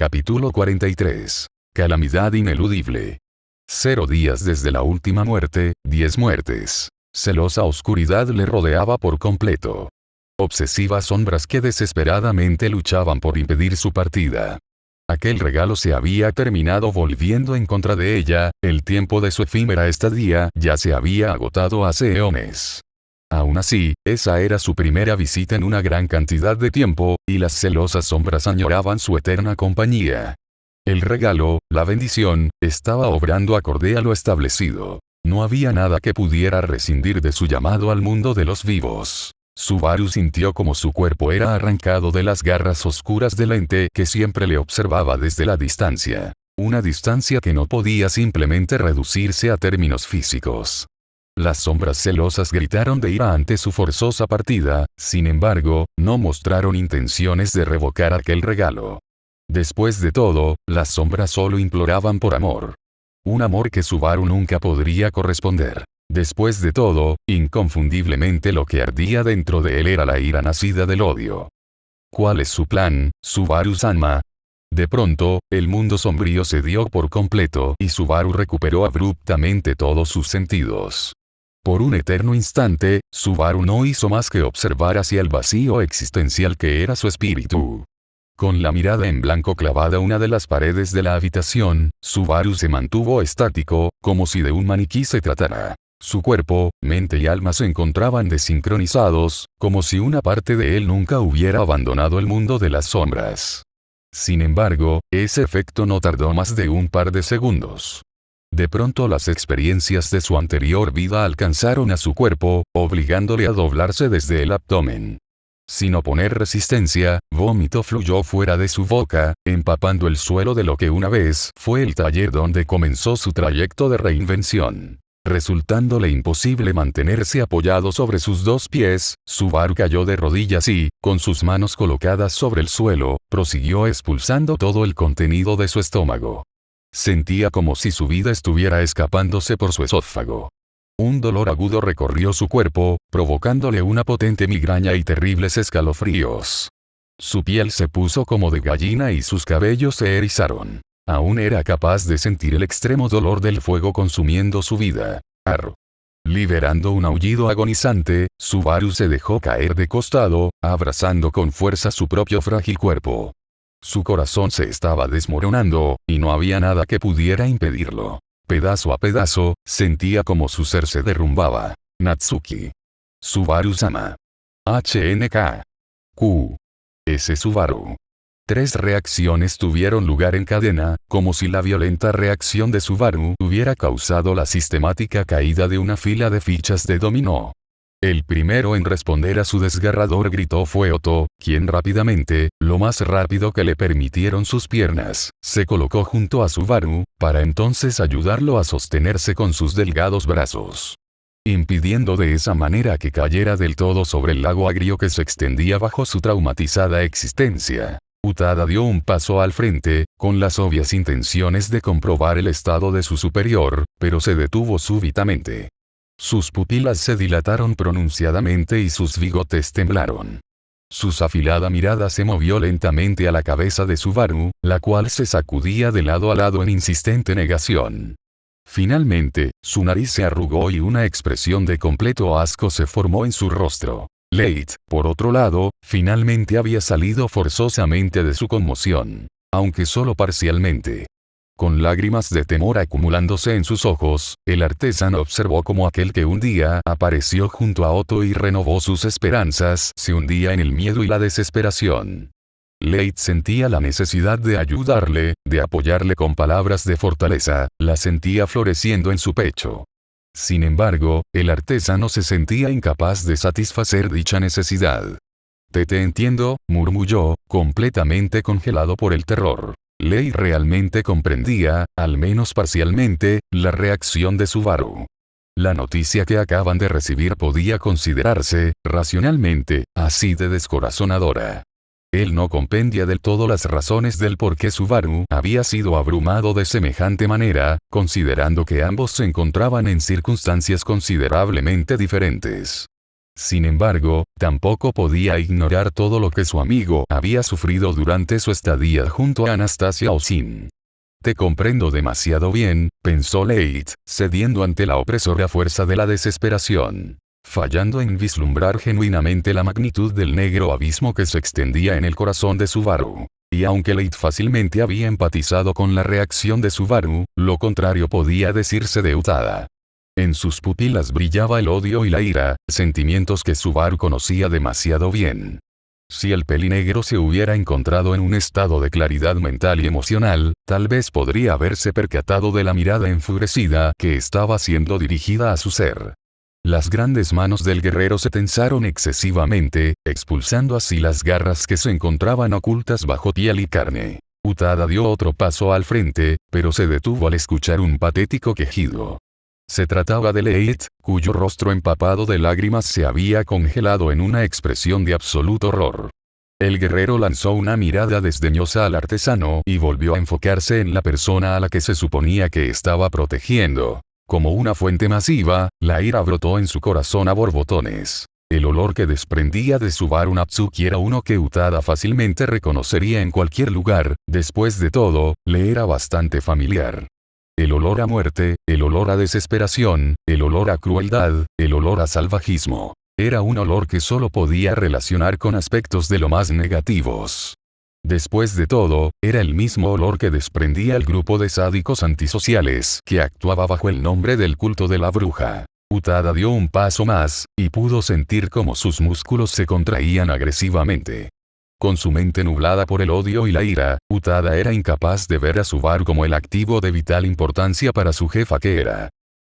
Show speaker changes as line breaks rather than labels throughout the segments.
Capítulo 43. Calamidad ineludible. 0 días desde la última muerte, 10 muertes. Celosa oscuridad le rodeaba por completo. Obsesivas sombras que desesperadamente luchaban por impedir su partida. Aquel regalo se había terminado volviendo en contra de ella, el tiempo de su efímera estadía ya se había agotado hace eones. Aún así, esa era su primera visita en una gran cantidad de tiempo, y las celosas sombras añoraban su eterna compañía. El regalo, la bendición, estaba obrando acorde a lo establecido. No había nada que pudiera rescindir de su llamado al mundo de los vivos. Subaru sintió como su cuerpo era arrancado de las garras oscuras del ente que siempre le observaba desde la distancia. Una distancia que no podía simplemente reducirse a términos físicos. Las sombras celosas gritaron de ira ante su forzosa partida, sin embargo, no mostraron intenciones de revocar aquel regalo. Después de todo, las sombras solo imploraban por amor. Un amor que Subaru nunca podría corresponder. Después de todo, inconfundiblemente lo que ardía dentro de él era la ira nacida del odio. ¿Cuál es su plan, Subaru-sama? De pronto, el mundo sombrío se dio por completo y Subaru recuperó abruptamente todos sus sentidos. Por un eterno instante, Subaru no hizo más que observar hacia el vacío existencial que era su espíritu. Con la mirada en blanco clavada a una de las paredes de la habitación, Subaru se mantuvo estático, como si de un maniquí se tratara. Su cuerpo, mente y alma se encontraban desincronizados, como si una parte de él nunca hubiera abandonado el mundo de las sombras. Sin embargo, ese efecto no tardó más de un par de segundos. De pronto las experiencias de su anterior vida alcanzaron a su cuerpo, obligándole a doblarse desde el abdomen. Sin oponer resistencia, vómito fluyó fuera de su boca, empapando el suelo de lo que una vez fue el taller donde comenzó su trayecto de reinvención. Resultándole imposible mantenerse apoyado sobre sus 2 pies, Subaru cayó de rodillas y, con sus manos colocadas sobre el suelo, prosiguió expulsando todo el contenido de su estómago. Sentía como si su vida estuviera escapándose por su esófago. Un dolor agudo recorrió su cuerpo, provocándole una potente migraña y terribles escalofríos. Su piel se puso como de gallina y sus cabellos se erizaron. Aún era capaz de sentir el extremo dolor del fuego consumiendo su vida. Arr. Liberando un aullido agonizante, Subaru se dejó caer de costado, abrazando con fuerza su propio frágil cuerpo. Su corazón se estaba desmoronando, y no había nada que pudiera impedirlo. Pedazo a pedazo, sentía como su ser se derrumbaba. Natsuki. Subaru-sama. HNK. Q. S. Subaru. 3 reacciones tuvieron lugar en cadena, como si la violenta reacción de Subaru hubiera causado la sistemática caída de una fila de fichas de dominó. El primero en responder a su desgarrador grito fue Otto, quien rápidamente, lo más rápido que le permitieron sus piernas, se colocó junto a Subaru, para entonces ayudarlo a sostenerse con sus delgados brazos, impidiendo de esa manera que cayera del todo sobre el lago agrio que se extendía bajo su traumatizada existencia. Utada dio un paso al frente, con las obvias intenciones de comprobar el estado de su superior, pero se detuvo súbitamente. Sus pupilas se dilataron pronunciadamente y sus bigotes temblaron. Su afilada mirada se movió lentamente a la cabeza de Subaru, la cual se sacudía de lado a lado en insistente negación. Finalmente, su nariz se arrugó y una expresión de completo asco se formó en su rostro. Leigh, por otro lado, finalmente había salido forzosamente de su conmoción, aunque solo parcialmente. Con lágrimas de temor acumulándose en sus ojos, el artesano observó cómo aquel que un día apareció junto a Otto y renovó sus esperanzas se hundía en el miedo y la desesperación. Leigh sentía la necesidad de ayudarle, de apoyarle con palabras de fortaleza, la sentía floreciendo en su pecho. Sin embargo, el artesano se sentía incapaz de satisfacer dicha necesidad. Te entiendo, murmulló, completamente congelado por el terror. Leigh realmente comprendía, al menos parcialmente, la reacción de Subaru. La noticia que acaban de recibir podía considerarse, racionalmente, así de descorazonadora. Él no comprendía del todo las razones del por qué Subaru había sido abrumado de semejante manera, considerando que ambos se encontraban en circunstancias considerablemente diferentes. Sin embargo, tampoco podía ignorar todo lo que su amigo había sufrido durante su estadía junto a Anastasia Osin. Te comprendo demasiado bien, pensó Leith, cediendo ante la opresora fuerza de la desesperación, fallando en vislumbrar genuinamente la magnitud del negro abismo que se extendía en el corazón de Subaru. Y aunque Leith fácilmente había empatizado con la reacción de Subaru, lo contrario podía decirse de Utada. En sus pupilas brillaba el odio y la ira, sentimientos que Subaru conocía demasiado bien. Si el pelinegro se hubiera encontrado en un estado de claridad mental y emocional, tal vez podría haberse percatado de la mirada enfurecida que estaba siendo dirigida a su ser. Las grandes manos del guerrero se tensaron excesivamente, expulsando así las garras que se encontraban ocultas bajo piel y carne. Utada dio otro paso al frente, pero se detuvo al escuchar un patético quejido. Se trataba de Leith, cuyo rostro empapado de lágrimas se había congelado en una expresión de absoluto horror. El guerrero lanzó una mirada desdeñosa al artesano y volvió a enfocarse en la persona a la que se suponía que estaba protegiendo. Como una fuente masiva, la ira brotó en su corazón a borbotones. El olor que desprendía de Subaru Natsuki era uno que Utada fácilmente reconocería en cualquier lugar, después de todo, le era bastante familiar. El olor a muerte, el olor a desesperación, el olor a crueldad, el olor a salvajismo. Era un olor que solo podía relacionar con aspectos de lo más negativos. Después de todo, era el mismo olor que desprendía el grupo de sádicos antisociales que actuaba bajo el nombre del culto de la bruja. Utada dio un paso más, y pudo sentir cómo sus músculos se contraían agresivamente. Con su mente nublada por el odio y la ira, Utada era incapaz de ver a Subaru como el activo de vital importancia para su jefa que era.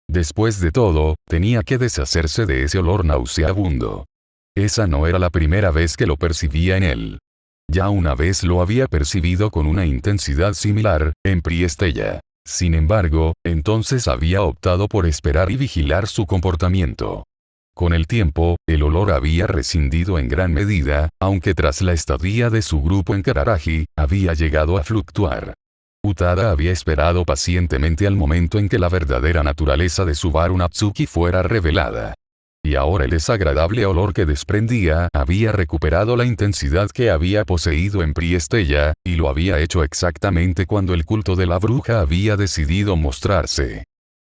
Después de todo, tenía que deshacerse de ese olor nauseabundo. Esa no era la primera vez que lo percibía en él. Ya una vez lo había percibido con una intensidad similar, en Priestella. Sin embargo, entonces había optado por esperar y vigilar su comportamiento. Con el tiempo, el olor había rescindido en gran medida, aunque tras la estadía de su grupo en Kararagi, había llegado a fluctuar. Utada había esperado pacientemente al momento en que la verdadera naturaleza de Subaru Natsuki fuera revelada. Y ahora el desagradable olor que desprendía había recuperado la intensidad que había poseído en Priestella, y lo había hecho exactamente cuando el culto de la bruja había decidido mostrarse.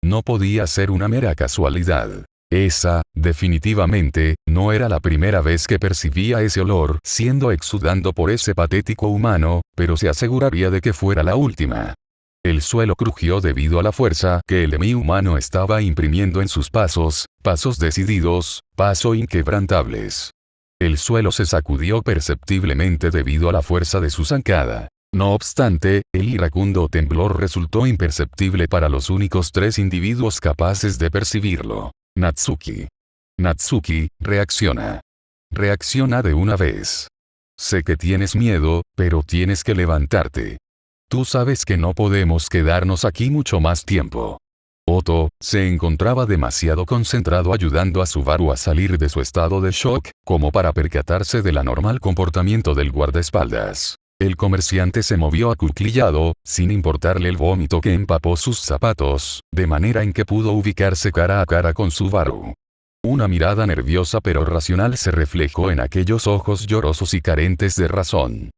No podía ser una mera casualidad. Esa, definitivamente, no era la primera vez que percibía ese olor siendo exudando por ese patético humano, pero se aseguraría de que fuera la última. El suelo crujió debido a la fuerza que el Emi humano estaba imprimiendo en sus pasos, pasos decididos, pasos inquebrantables. El suelo se sacudió perceptiblemente debido a la fuerza de su zancada. No obstante, el iracundo temblor resultó imperceptible para los únicos tres individuos capaces de percibirlo. Natsuki. Natsuki, reacciona. Reacciona de una vez. Sé que tienes miedo, pero tienes que levantarte. Tú sabes que no podemos quedarnos aquí mucho más tiempo. Oto se encontraba demasiado concentrado ayudando a Subaru a salir de su estado de shock, como para percatarse del anormal comportamiento del guardaespaldas. El comerciante se movió acuclillado, sin importarle el vómito que empapó sus zapatos, de manera en que pudo ubicarse cara a cara con Subaru. Una mirada nerviosa pero racional se reflejó en aquellos ojos llorosos y carentes de razón.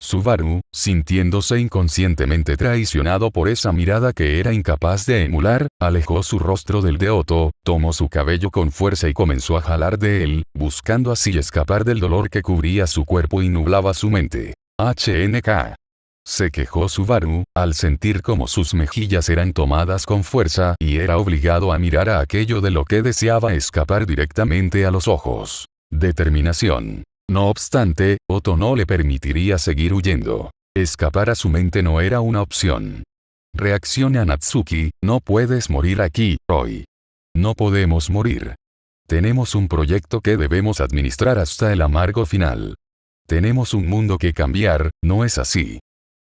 Subaru, sintiéndose inconscientemente traicionado por esa mirada que era incapaz de emular, alejó su rostro del de Oto, tomó su cabello con fuerza y comenzó a jalar de él, buscando así escapar del dolor que cubría su cuerpo y nublaba su mente. HNK. Se quejó Subaru, al sentir como sus mejillas eran tomadas con fuerza y era obligado a mirar a aquello de lo que deseaba escapar directamente a los ojos. Determinación. No obstante, Oto no le permitiría seguir huyendo. Escapar a su mente no era una opción. Reacciona Natsuki, no puedes morir aquí, hoy. No podemos morir. Tenemos un proyecto que debemos administrar hasta el amargo final. Tenemos un mundo que cambiar, ¿no es así?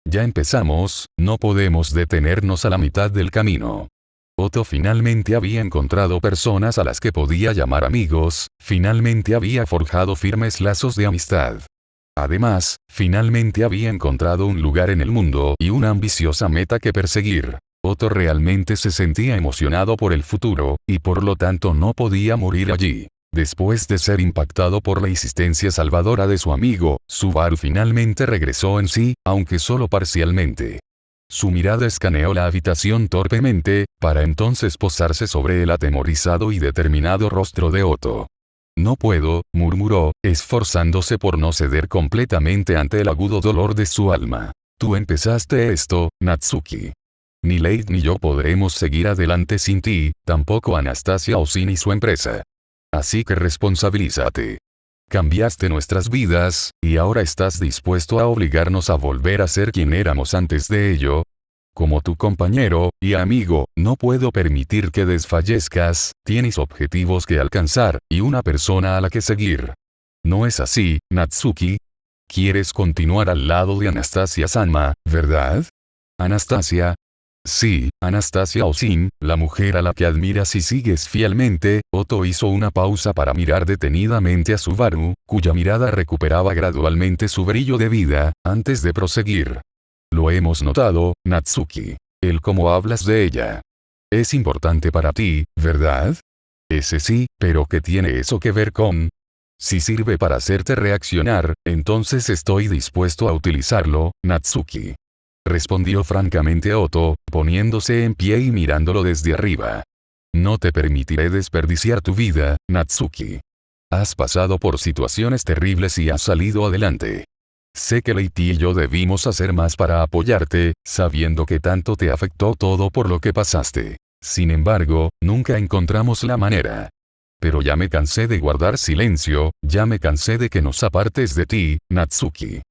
Ya empezamos, no podemos detenernos a la mitad del camino. Oto finalmente había encontrado personas a las que podía llamar amigos, finalmente había forjado firmes lazos de amistad. Además, finalmente había encontrado un lugar en el mundo y una ambiciosa meta que perseguir. Oto realmente se sentía emocionado por el futuro, y por lo tanto no podía morir allí. Después de ser impactado por la insistencia salvadora de su amigo, Subaru finalmente regresó en sí, aunque solo parcialmente. Su mirada escaneó la habitación torpemente, para entonces posarse sobre el atemorizado y determinado rostro de Otto. No puedo, murmuró, esforzándose por no ceder completamente ante el agudo dolor de su alma. Tú empezaste esto, Natsuki. Ni Leigh ni yo podremos seguir adelante sin ti, tampoco Anastasia Osin y su empresa. Así que responsabilízate. Cambiaste nuestras vidas, y ahora estás dispuesto a obligarnos a volver a ser quien éramos antes de ello. Como tu compañero y amigo, no puedo permitir que desfallezcas, tienes objetivos que alcanzar, y una persona a la que seguir. ¿No es así, Natsuki? ¿Quieres continuar al lado de Anastasia Sanma, verdad? Anastasia. Sí, Anastasia Osin, la mujer a la que admiras y sigues fielmente. Otto hizo una pausa para mirar detenidamente a Subaru, cuya mirada recuperaba gradualmente su brillo de vida, antes de proseguir. Lo hemos notado, Natsuki. El cómo hablas de ella. Es importante para ti, ¿verdad? Ese sí, pero ¿qué tiene eso que ver con? Si sirve para hacerte reaccionar, entonces estoy dispuesto a utilizarlo, Natsuki. Respondió francamente Otto, poniéndose en pie y mirándolo desde arriba. No te permitiré desperdiciar tu vida, Natsuki. Has pasado por situaciones terribles y has salido adelante. Sé que Leigh y yo debimos hacer más para apoyarte, sabiendo que tanto te afectó todo por lo que pasaste. Sin embargo, nunca encontramos la manera. Pero ya me cansé de guardar silencio, ya me cansé de que nos apartes de ti, Natsuki.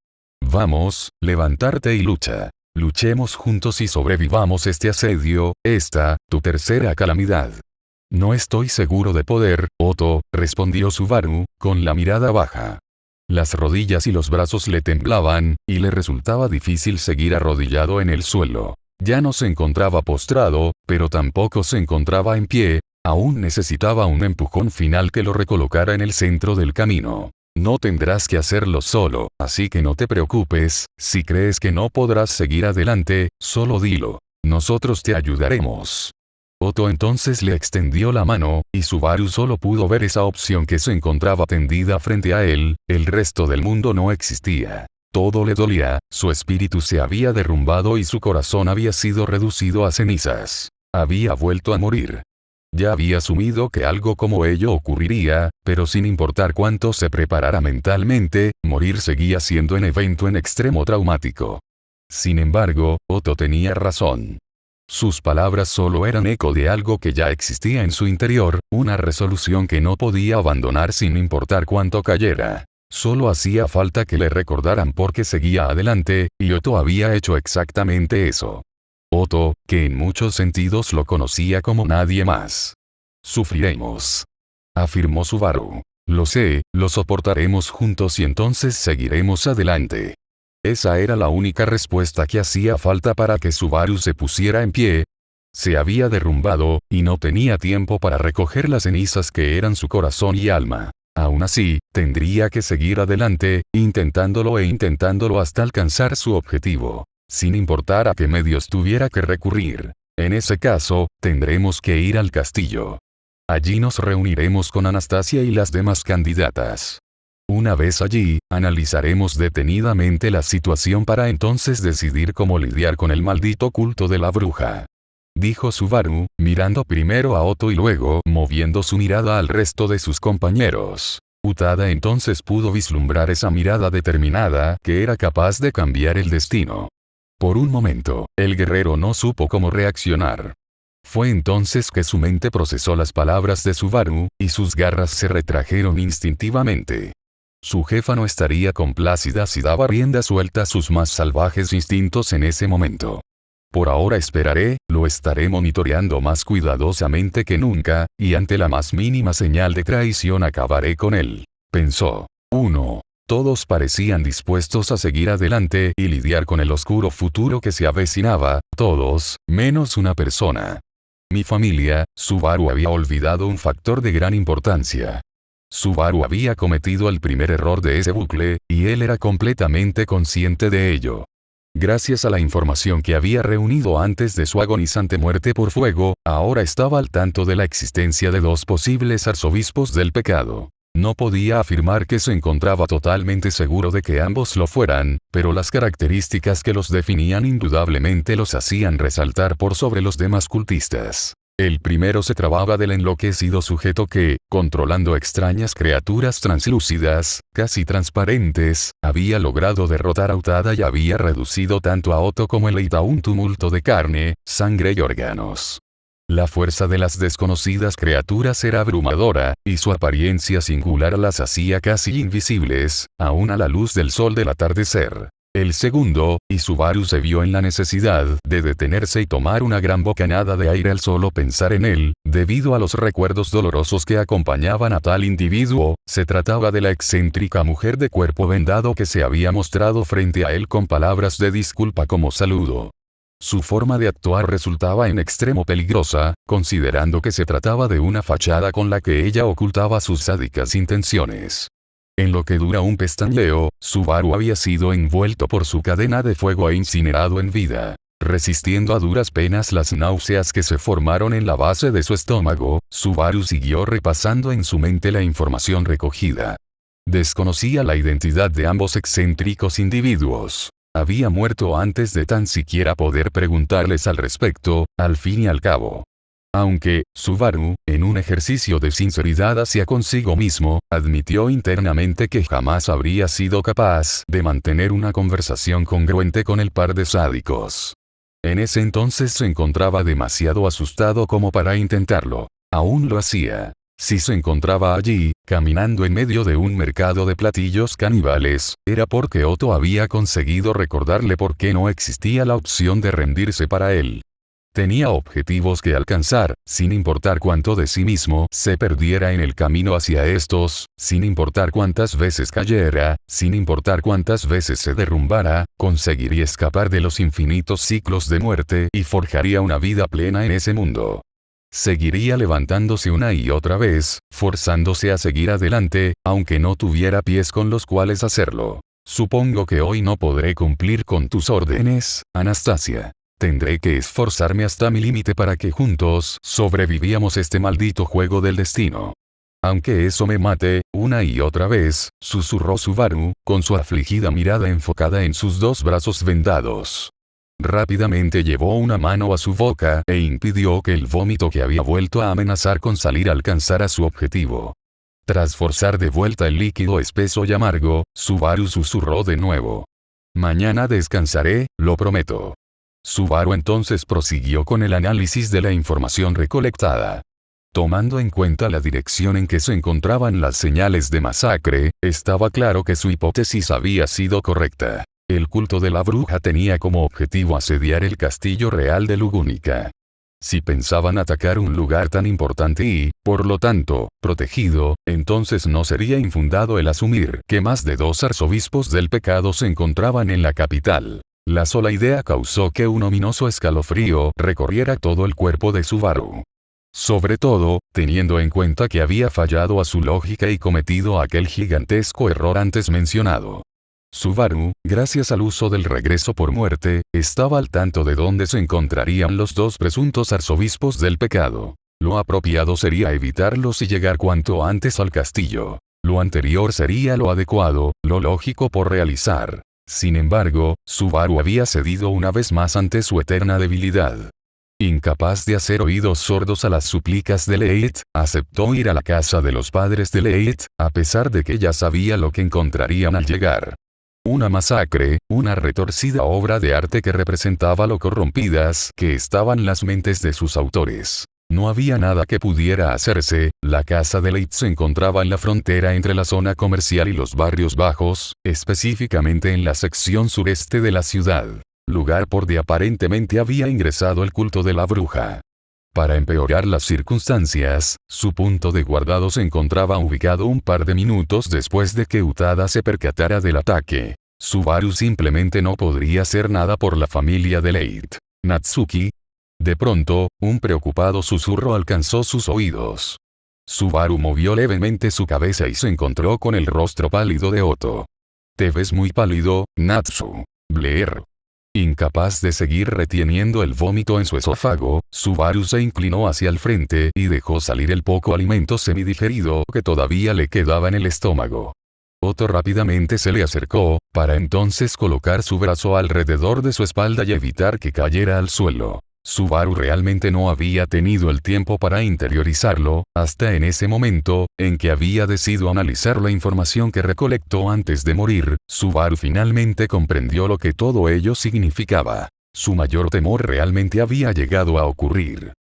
Vamos, levantarte y lucha. Luchemos juntos y sobrevivamos este asedio, tu tercera calamidad. No estoy seguro de poder, Otto, respondió Subaru, con la mirada baja. Las rodillas y los brazos le temblaban, y le resultaba difícil seguir arrodillado en el suelo. Ya no se encontraba postrado, pero tampoco se encontraba en pie, aún necesitaba un empujón final que lo recolocara en el centro del camino. No tendrás que hacerlo solo, así que no te preocupes, si crees que no podrás seguir adelante, solo dilo. Nosotros te ayudaremos. Otto entonces le extendió la mano, y Subaru solo pudo ver esa opción que se encontraba tendida frente a él, el resto del mundo no existía. Todo le dolía, su espíritu se había derrumbado y su corazón había sido reducido a cenizas. Había vuelto a morir. Ya había asumido que algo como ello ocurriría, pero sin importar cuánto se preparara mentalmente, morir seguía siendo un evento en extremo traumático. Sin embargo, Otto tenía razón. Sus palabras solo eran eco de algo que ya existía en su interior, una resolución que no podía abandonar sin importar cuánto cayera. Solo hacía falta que le recordaran por qué seguía adelante, y Otto había hecho exactamente eso. Otto, que en muchos sentidos lo conocía como nadie más. Sufriremos. Afirmó Subaru. Lo sé, lo soportaremos juntos y entonces seguiremos adelante. Esa era la única respuesta que hacía falta para que Subaru se pusiera en pie. Se había derrumbado, y no tenía tiempo para recoger las cenizas que eran su corazón y alma. Aún así, tendría que seguir adelante, intentándolo hasta alcanzar su objetivo. Sin importar a qué medios tuviera que recurrir. En ese caso, tendremos que ir al castillo. Allí nos reuniremos con Anastasia y las demás candidatas. Una vez allí, analizaremos detenidamente la situación para entonces decidir cómo lidiar con el maldito culto de la bruja. Dijo Subaru, mirando primero a Otto y luego moviendo su mirada al resto de sus compañeros. Utada entonces pudo vislumbrar esa mirada determinada que era capaz de cambiar el destino. Por un momento, el guerrero no supo cómo reaccionar. Fue entonces que su mente procesó las palabras de Subaru, y sus garras se retrajeron instintivamente. Su jefa no estaría complacida si daba rienda suelta a sus más salvajes instintos en ese momento. Por ahora esperaré, lo estaré monitoreando más cuidadosamente que nunca, y ante la más mínima señal de traición acabaré con él, pensó. 1. Todos parecían dispuestos a seguir adelante y lidiar con el oscuro futuro que se avecinaba, todos, menos una persona. Mi familia. Subaru había olvidado un factor de gran importancia. Subaru había cometido el primer error de ese bucle, y él era completamente consciente de ello. Gracias a la información que había reunido antes de su agonizante muerte por fuego, ahora estaba al tanto de la existencia de dos posibles arzobispos del pecado. No podía afirmar que se encontraba totalmente seguro de que ambos lo fueran, pero las características que los definían indudablemente los hacían resaltar por sobre los demás cultistas. El primero se trataba del enloquecido sujeto que, controlando extrañas criaturas translúcidas, casi transparentes, había logrado derrotar a Utada y había reducido tanto a Otto como Elite a un tumulto de carne, sangre y órganos. La fuerza de las desconocidas criaturas era abrumadora, y su apariencia singular las hacía casi invisibles, aún a la luz del sol del atardecer. El segundo, y Subaru se vio en la necesidad de detenerse y tomar una gran bocanada de aire al solo pensar en él, debido a los recuerdos dolorosos que acompañaban a tal individuo. Se trataba de la excéntrica mujer de cuerpo vendado que se había mostrado frente a él con palabras de disculpa como saludo. Su forma de actuar resultaba en extremo peligrosa, considerando que se trataba de una fachada con la que ella ocultaba sus sádicas intenciones. En lo que dura un pestañeo, Subaru había sido envuelto por su cadena de fuego e incinerado en vida. Resistiendo a duras penas las náuseas que se formaron en la base de su estómago, Subaru siguió repasando en su mente la información recogida. Desconocía la identidad de ambos excéntricos individuos. Había muerto antes de tan siquiera poder preguntarles al respecto, al fin y al cabo. Aunque, Subaru, en un ejercicio de sinceridad hacia consigo mismo, admitió internamente que jamás habría sido capaz de mantener una conversación congruente con el par de sádicos. En ese entonces se encontraba demasiado asustado como para intentarlo. Aún lo hacía. Si se encontraba allí, caminando en medio de un mercado de platillos caníbales, era porque Otto había conseguido recordarle por qué no existía la opción de rendirse para él. Tenía objetivos que alcanzar, sin importar cuánto de sí mismo se perdiera en el camino hacia estos, sin importar cuántas veces cayera, sin importar cuántas veces se derrumbara, conseguiría escapar de los infinitos ciclos de muerte y forjaría una vida plena en ese mundo. Seguiría levantándose una y otra vez, forzándose a seguir adelante, aunque no tuviera pies con los cuales hacerlo. Supongo que hoy no podré cumplir con tus órdenes, Anastasia. Tendré que esforzarme hasta mi límite para que juntos sobrevivíamos este maldito juego del destino. Aunque eso me mate, una y otra vez, susurró Subaru, con su afligida mirada enfocada en sus dos brazos vendados. Rápidamente llevó una mano a su boca e impidió que el vómito que había vuelto a amenazar con salir alcanzara su objetivo. Tras forzar de vuelta el líquido espeso y amargo, Subaru susurró de nuevo. Mañana descansaré, lo prometo. Subaru entonces prosiguió con el análisis de la información recolectada. Tomando en cuenta la dirección en que se encontraban las señales de masacre, estaba claro que su hipótesis había sido correcta. El culto de la bruja tenía como objetivo asediar el castillo real de Lugúnica. Si pensaban atacar un lugar tan importante y, por lo tanto, protegido, entonces no sería infundado el asumir que más de 2 arzobispos del pecado se encontraban en la capital. La sola idea causó que un ominoso escalofrío recorriera todo el cuerpo de Subaru. Sobre todo, teniendo en cuenta que había fallado a su lógica y cometido aquel gigantesco error antes mencionado. Subaru, gracias al uso del regreso por muerte, estaba al tanto de dónde se encontrarían los 2 presuntos arzobispos del pecado. Lo apropiado sería evitarlos y llegar cuanto antes al castillo. Lo anterior sería lo adecuado, lo lógico por realizar. Sin embargo, Subaru había cedido una vez más ante su eterna debilidad. Incapaz de hacer oídos sordos a las súplicas de Leit, aceptó ir a la casa de los padres de Leit, a pesar de que ya sabía lo que encontrarían al llegar. Una masacre, una retorcida obra de arte que representaba lo corrompidas que estaban las mentes de sus autores. No había nada que pudiera hacerse. La casa de Leit se encontraba en la frontera entre la zona comercial y los barrios bajos, específicamente en la sección sureste de la ciudad, lugar por donde aparentemente había ingresado el culto de la bruja. Para empeorar las circunstancias, su punto de guardado se encontraba ubicado un par de minutos después de que Utada se percatara del ataque. Subaru simplemente no podría hacer nada por la familia de Leit. Natsuki. De pronto, un preocupado susurro alcanzó sus oídos. Subaru movió levemente su cabeza y se encontró con el rostro pálido de Otto. «Te ves muy pálido, Natsu. Blair». Incapaz de seguir reteniendo el vómito en su esófago, Subaru se inclinó hacia el frente y dejó salir el poco alimento semidigerido que todavía le quedaba en el estómago. Otto rápidamente se le acercó, para entonces colocar su brazo alrededor de su espalda y evitar que cayera al suelo. Subaru realmente no había tenido el tiempo para interiorizarlo, hasta en ese momento, en que había decidido analizar la información que recolectó antes de morir, Subaru finalmente comprendió lo que todo ello significaba. Su mayor temor realmente había llegado a ocurrir.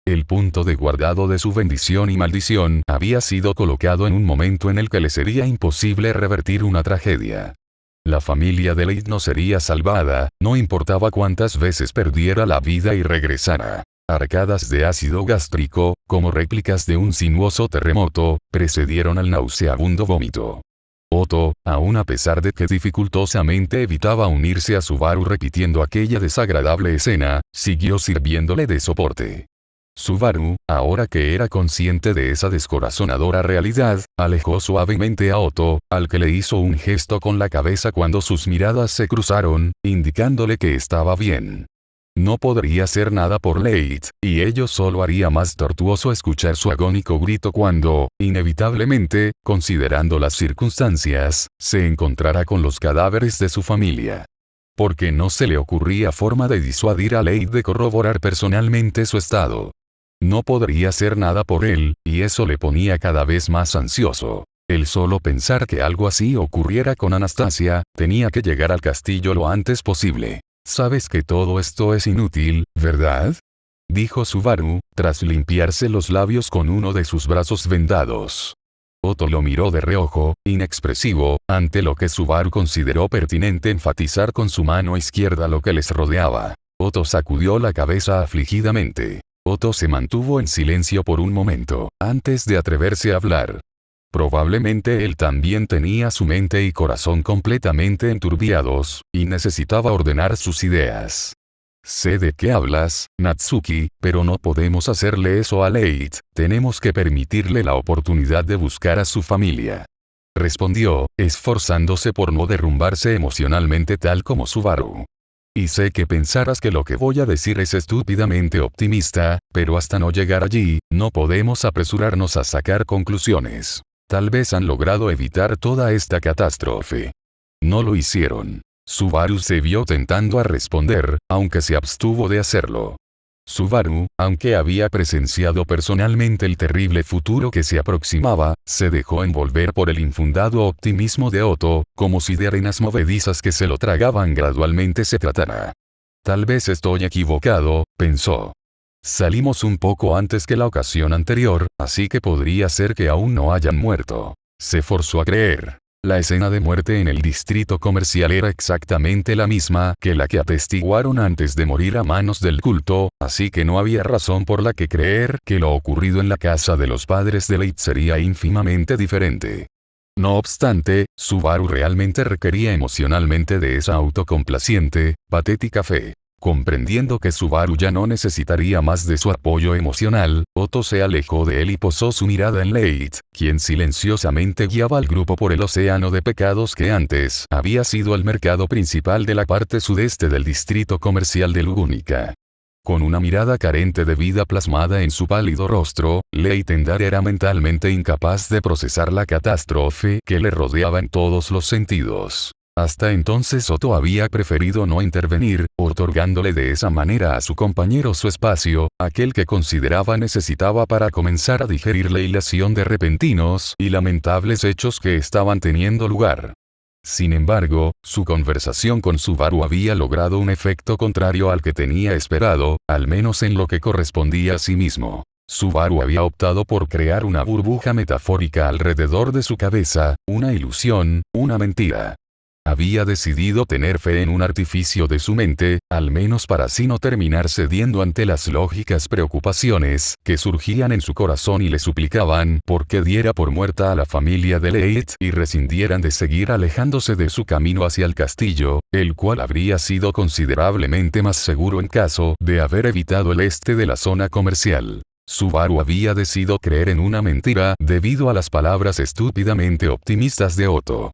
El punto de guardado de su bendición y maldición había sido colocado en un momento en el que le sería imposible revertir una tragedia. La familia de Leigh no sería salvada, no importaba cuántas veces perdiera la vida y regresara. Arcadas de ácido gástrico, como réplicas de un sinuoso terremoto, precedieron al nauseabundo vómito. Otto, aun a pesar de que dificultosamente evitaba unirse a Subaru repitiendo aquella desagradable escena, siguió sirviéndole de soporte. Subaru, ahora que era consciente de esa descorazonadora realidad, alejó suavemente a Otto, al que le hizo un gesto con la cabeza cuando sus miradas se cruzaron, indicándole que estaba bien. No podría hacer nada por Leigh, y ello solo haría más tortuoso escuchar su agónico grito cuando, inevitablemente, considerando las circunstancias, se encontrara con los cadáveres de su familia. Porque no se le ocurría forma de disuadir a Leigh de corroborar personalmente su estado. No podría hacer nada por él, y eso le ponía cada vez más ansioso. El solo pensar que algo así ocurriera con Anastasia, tenía que llegar al castillo lo antes posible. «Sabes que todo esto es inútil, ¿verdad?», dijo Subaru, tras limpiarse los labios con uno de sus brazos vendados. Otto lo miró de reojo, inexpresivo, ante lo que Subaru consideró pertinente enfatizar con su mano izquierda lo que les rodeaba. Otto sacudió la cabeza afligidamente. Otto se mantuvo en silencio por un momento, antes de atreverse a hablar. Probablemente él también tenía su mente y corazón completamente enturbiados, y necesitaba ordenar sus ideas. «Sé de qué hablas, Natsuki, pero no podemos hacerle eso a Leigh, tenemos que permitirle la oportunidad de buscar a su familia», respondió, esforzándose por no derrumbarse emocionalmente tal como Subaru. «Y sé que pensarás que lo que voy a decir es estúpidamente optimista, pero hasta no llegar allí, no podemos apresurarnos a sacar conclusiones. Tal vez han logrado evitar toda esta catástrofe». No lo hicieron. Subaru se vio tentando a responder, aunque se abstuvo de hacerlo. Subaru, aunque había presenciado personalmente el terrible futuro que se aproximaba, se dejó envolver por el infundado optimismo de Otto, como si de arenas movedizas que se lo tragaban gradualmente se tratara. «Tal vez estoy equivocado», pensó. «Salimos un poco antes que la ocasión anterior, así que podría ser que aún no hayan muerto». Se forzó a creer. La escena de muerte en el distrito comercial era exactamente la misma que la que atestiguaron antes de morir a manos del culto, así que no había razón por la que creer que lo ocurrido en la casa de los padres de Leigh sería ínfimamente diferente. No obstante, Subaru realmente requería emocionalmente de esa autocomplaciente, patética fe. Comprendiendo que Subaru ya no necesitaría más de su apoyo emocional, Otto se alejó de él y posó su mirada en Leigh, quien silenciosamente guiaba al grupo por el océano de pecados que antes había sido el mercado principal de la parte sudeste del distrito comercial de Lugúnica. Con una mirada carente de vida plasmada en su pálido rostro, Leigh Tendar era mentalmente incapaz de procesar la catástrofe que le rodeaba en todos los sentidos. Hasta entonces Otto había preferido no intervenir, otorgándole de esa manera a su compañero su espacio, aquel que consideraba necesitaba para comenzar a digerir la hilación de repentinos y lamentables hechos que estaban teniendo lugar. Sin embargo, su conversación con Subaru había logrado un efecto contrario al que tenía esperado, al menos en lo que correspondía a sí mismo. Subaru había optado por crear una burbuja metafórica alrededor de su cabeza, una ilusión, una mentira. Había decidido tener fe en un artificio de su mente, al menos para así no terminar cediendo ante las lógicas preocupaciones que surgían en su corazón y le suplicaban por que diera por muerta a la familia de Leigh y rescindieran de seguir alejándose de su camino hacia el castillo, el cual habría sido considerablemente más seguro en caso de haber evitado el este de la zona comercial. Subaru había decidido creer en una mentira debido a las palabras estúpidamente optimistas de Otto.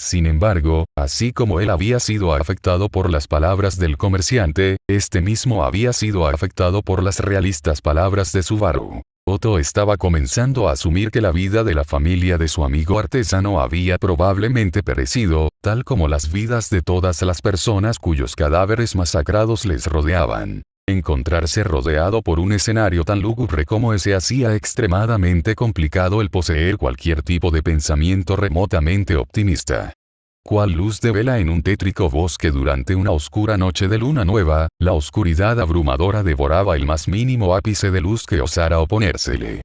Sin embargo, así como él había sido afectado por las palabras del comerciante, este mismo había sido afectado por las realistas palabras de Subaru. Otto estaba comenzando a asumir que la vida de la familia de su amigo artesano había probablemente perecido, tal como las vidas de todas las personas cuyos cadáveres masacrados les rodeaban. Encontrarse rodeado por un escenario tan lúgubre como ese hacía extremadamente complicado el poseer cualquier tipo de pensamiento remotamente optimista. Cual luz de vela en un tétrico bosque durante una oscura noche de luna nueva, la oscuridad abrumadora devoraba el más mínimo ápice de luz que osara oponérsele.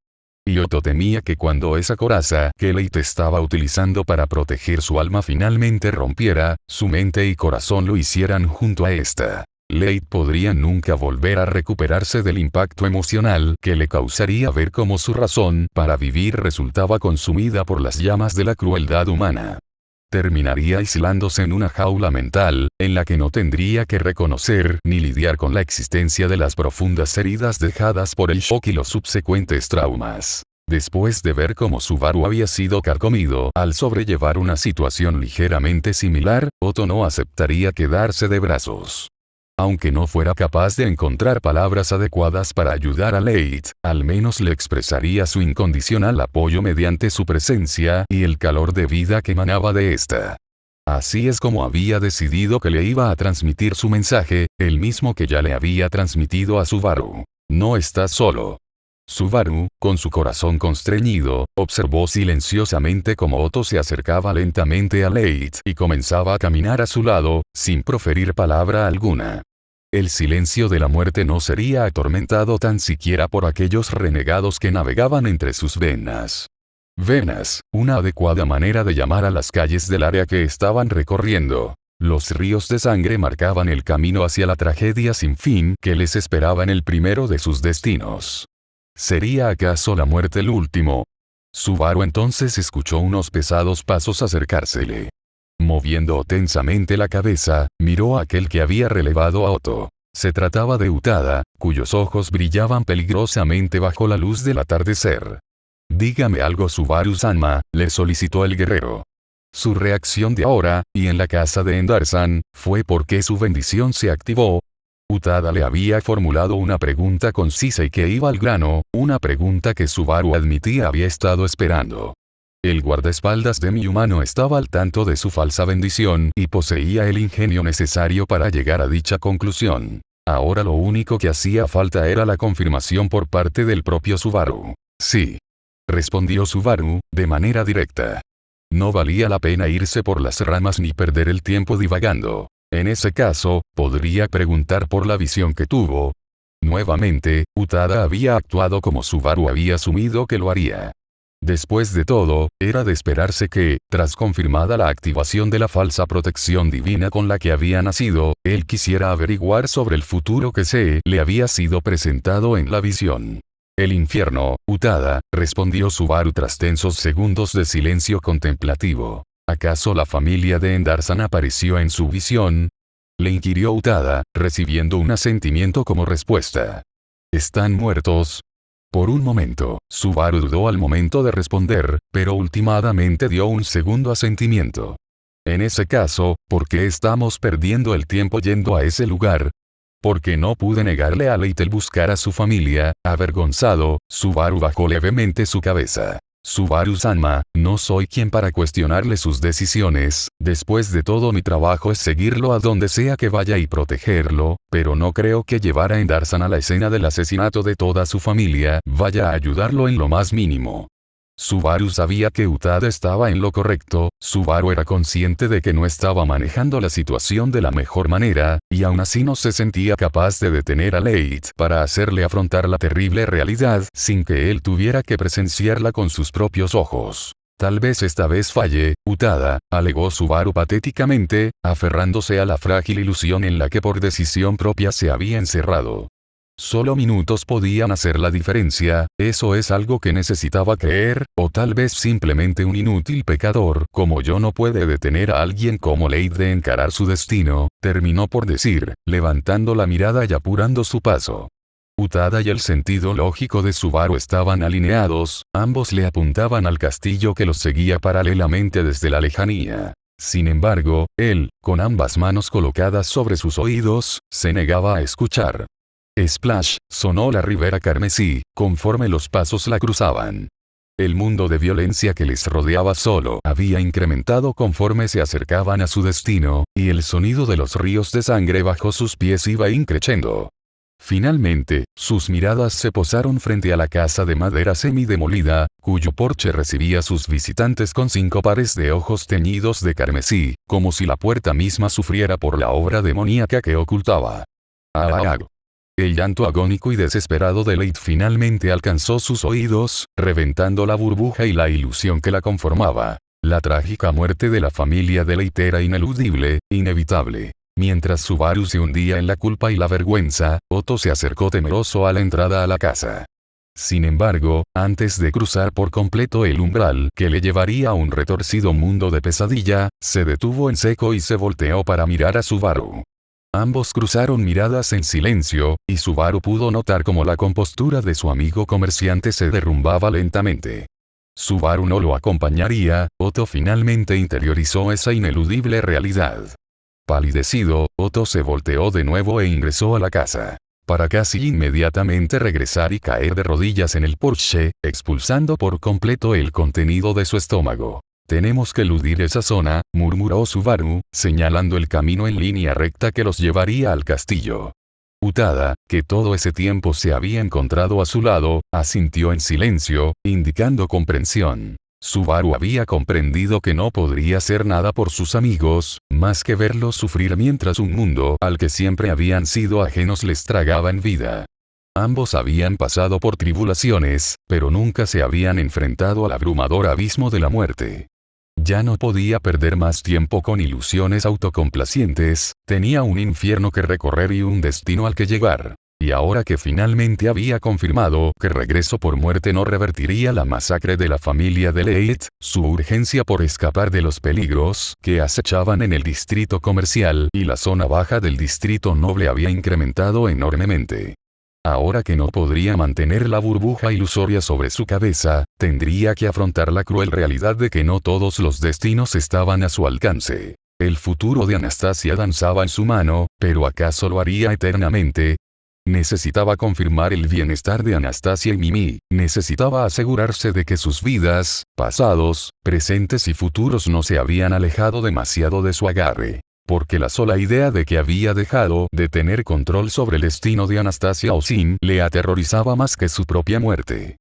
Y Otto temía que cuando esa coraza que Leite estaba utilizando para proteger su alma finalmente rompiera, su mente y corazón lo hicieran junto a esta. Leite podría nunca volver a recuperarse del impacto emocional que le causaría ver cómo su razón para vivir resultaba consumida por las llamas de la crueldad humana. Terminaría aislándose en una jaula mental, en la que no tendría que reconocer ni lidiar con la existencia de las profundas heridas dejadas por el shock y los subsecuentes traumas. Después de ver cómo Subaru había sido carcomido al sobrellevar una situación ligeramente similar, Otto no aceptaría quedarse de brazos. Aunque no fuera capaz de encontrar palabras adecuadas para ayudar a Leite, al menos le expresaría su incondicional apoyo mediante su presencia y el calor de vida que emanaba de ésta. Así es como había decidido que le iba a transmitir su mensaje, el mismo que ya le había transmitido a Subaru. No estás solo. Subaru, con su corazón constreñido, observó silenciosamente cómo Otto se acercaba lentamente a Leite y comenzaba a caminar a su lado, sin proferir palabra alguna. El silencio de la muerte no sería atormentado tan siquiera por aquellos renegados que navegaban entre sus venas. Venas, una adecuada manera de llamar a las calles del área que estaban recorriendo. Los ríos de sangre marcaban el camino hacia la tragedia sin fin que les esperaba en el primero de sus destinos. ¿Sería acaso la muerte el último? Subaru entonces escuchó unos pesados pasos acercársele. Moviendo tensamente la cabeza, miró a aquel que había relevado a Otto. Se trataba de Utada, cuyos ojos brillaban peligrosamente bajo la luz del atardecer. Dígame algo, Subaru-sama, le solicitó el guerrero. Su reacción de ahora, y en la casa de Endarsan, fue porque su bendición se activó. Utada le había formulado una pregunta concisa y que iba al grano, una pregunta que Subaru admitía había estado esperando. El guardaespaldas de mi humano estaba al tanto de su falsa bendición y poseía el ingenio necesario para llegar a dicha conclusión. Ahora lo único que hacía falta era la confirmación por parte del propio Subaru. Sí. Respondió Subaru, de manera directa. No valía la pena irse por las ramas ni perder el tiempo divagando. En ese caso, podría preguntar por la visión que tuvo. Nuevamente, Utada había actuado como Subaru había asumido que lo haría. Después de todo, era de esperarse que, tras confirmada la activación de la falsa protección divina con la que había nacido, él quisiera averiguar sobre el futuro que se le había sido presentado en la visión. El infierno, Utada, respondió Subaru tras tensos segundos de silencio contemplativo. ¿Acaso la familia de Endarsan apareció en su visión? Le inquirió Utada, recibiendo un asentimiento como respuesta. ¿Están muertos? Por un momento, Subaru dudó al momento de responder, pero últimamente dio un segundo asentimiento. En ese caso, ¿por qué estamos perdiendo el tiempo yendo a ese lugar? Porque no pude negarle a Leite el buscar a su familia. Avergonzado, Subaru bajó levemente su cabeza. Subaru-sama, no soy quien para cuestionarle sus decisiones, después de todo mi trabajo es seguirlo a donde sea que vaya y protegerlo, pero no creo que llevar a Endarsan a la escena del asesinato de toda su familia vaya a ayudarlo en lo más mínimo. Subaru sabía que Utada estaba en lo correcto, Subaru era consciente de que no estaba manejando la situación de la mejor manera, y aún así no se sentía capaz de detener a Leite para hacerle afrontar la terrible realidad sin que él tuviera que presenciarla con sus propios ojos. Tal vez esta vez falle, Utada, alegó Subaru patéticamente, aferrándose a la frágil ilusión en la que por decisión propia se había encerrado. Solo minutos podían hacer la diferencia, eso es algo que necesitaba creer, o tal vez simplemente un inútil pecador como yo no puede detener a alguien como Leite de encarar su destino, terminó por decir, levantando la mirada y apurando su paso. Utada y el sentido lógico de Subaru estaban alineados, ambos le apuntaban al castillo que los seguía paralelamente desde la lejanía. Sin embargo, él, con ambas manos colocadas sobre sus oídos, se negaba a escuchar. Splash, sonó la ribera carmesí, conforme los pasos la cruzaban. El mundo de violencia que les rodeaba solo había incrementado conforme se acercaban a su destino, y el sonido de los ríos de sangre bajo sus pies iba increciendo. Finalmente, sus miradas se posaron frente a la casa de madera semidemolida, cuyo porche recibía a sus visitantes con 5 pares de ojos teñidos de carmesí, como si la puerta misma sufriera por la obra demoníaca que ocultaba. ¡Ah! El llanto agónico y desesperado de Leigh finalmente alcanzó sus oídos, reventando la burbuja y la ilusión que la conformaba. La trágica muerte de la familia de Leigh era ineludible, inevitable. Mientras Subaru se hundía en la culpa y la vergüenza, Otto se acercó temeroso a la entrada a la casa. Sin embargo, antes de cruzar por completo el umbral que le llevaría a un retorcido mundo de pesadilla, se detuvo en seco y se volteó para mirar a Subaru. Ambos cruzaron miradas en silencio, y Subaru pudo notar cómo la compostura de su amigo comerciante se derrumbaba lentamente. Subaru no lo acompañaría. Otto finalmente interiorizó esa ineludible realidad. Palidecido, Otto se volteó de nuevo e ingresó a la casa, para casi inmediatamente regresar y caer de rodillas en el porche, expulsando por completo el contenido de su estómago. «Tenemos que eludir esa zona», murmuró Subaru, señalando el camino en línea recta que los llevaría al castillo. Utada, que todo ese tiempo se había encontrado a su lado, asintió en silencio, indicando comprensión. Subaru había comprendido que no podría hacer nada por sus amigos, más que verlos sufrir mientras un mundo al que siempre habían sido ajenos les tragaba en vida. Ambos habían pasado por tribulaciones, pero nunca se habían enfrentado al abrumador abismo de la muerte. Ya no podía perder más tiempo con ilusiones autocomplacientes, tenía un infierno que recorrer y un destino al que llegar. Y ahora que finalmente había confirmado que regreso por muerte no revertiría la masacre de la familia de Leigh, su urgencia por escapar de los peligros que acechaban en el distrito comercial y la zona baja del distrito noble había incrementado enormemente. Ahora que no podría mantener la burbuja ilusoria sobre su cabeza, tendría que afrontar la cruel realidad de que no todos los destinos estaban a su alcance. El futuro de Anastasia danzaba en su mano, pero ¿acaso lo haría eternamente? Necesitaba confirmar el bienestar de Anastasia y Mimi, necesitaba asegurarse de que sus vidas, pasados, presentes y futuros no se habían alejado demasiado de su agarre. Porque la sola idea de que había dejado de tener control sobre el destino de Anastasia Osin le aterrorizaba más que su propia muerte.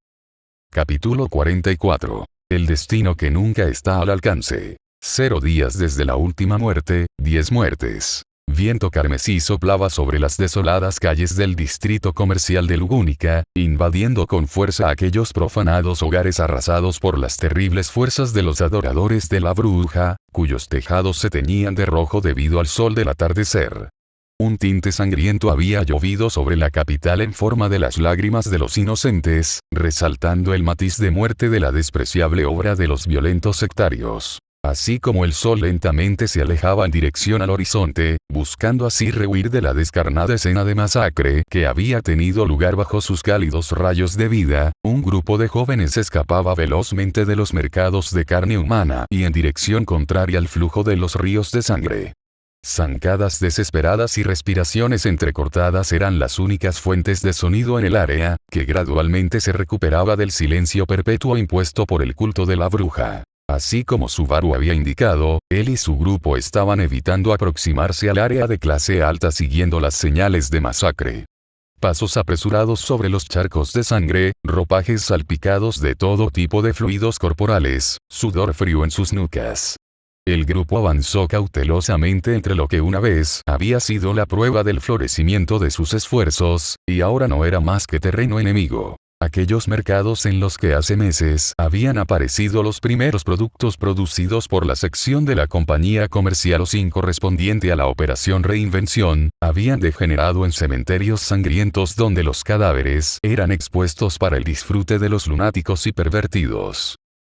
Capítulo 44. El destino que nunca está al alcance. 0 días desde la última muerte, 10 muertes. Viento carmesí soplaba sobre las desoladas calles del distrito comercial de Lugúnica, invadiendo con fuerza aquellos profanados hogares arrasados por las terribles fuerzas de los adoradores de la bruja, cuyos tejados se teñían de rojo debido al sol del atardecer. Un tinte sangriento había llovido sobre la capital en forma de las lágrimas de los inocentes, resaltando el matiz de muerte de la despreciable obra de los violentos sectarios. Así como el sol lentamente se alejaba en dirección al horizonte, buscando así rehuir de la descarnada escena de masacre que había tenido lugar bajo sus cálidos rayos de vida, un grupo de jóvenes escapaba velozmente de los mercados de carne humana y en dirección contraria al flujo de los ríos de sangre. Zancadas desesperadas y respiraciones entrecortadas eran las únicas fuentes de sonido en el área, que gradualmente se recuperaba del silencio perpetuo impuesto por el culto de la bruja. Así como Subaru había indicado, él y su grupo estaban evitando aproximarse al área de clase alta siguiendo las señales de masacre. Pasos apresurados sobre los charcos de sangre, ropajes salpicados de todo tipo de fluidos corporales, sudor frío en sus nucas. El grupo avanzó cautelosamente entre lo que una vez había sido la prueba del florecimiento de sus esfuerzos, y ahora no era más que terreno enemigo. Aquellos mercados en los que hace meses habían aparecido los primeros productos producidos por la sección de la compañía comercial Osin correspondiente a la operación Reinvención, habían degenerado en cementerios sangrientos donde los cadáveres eran expuestos para el disfrute de los lunáticos y pervertidos.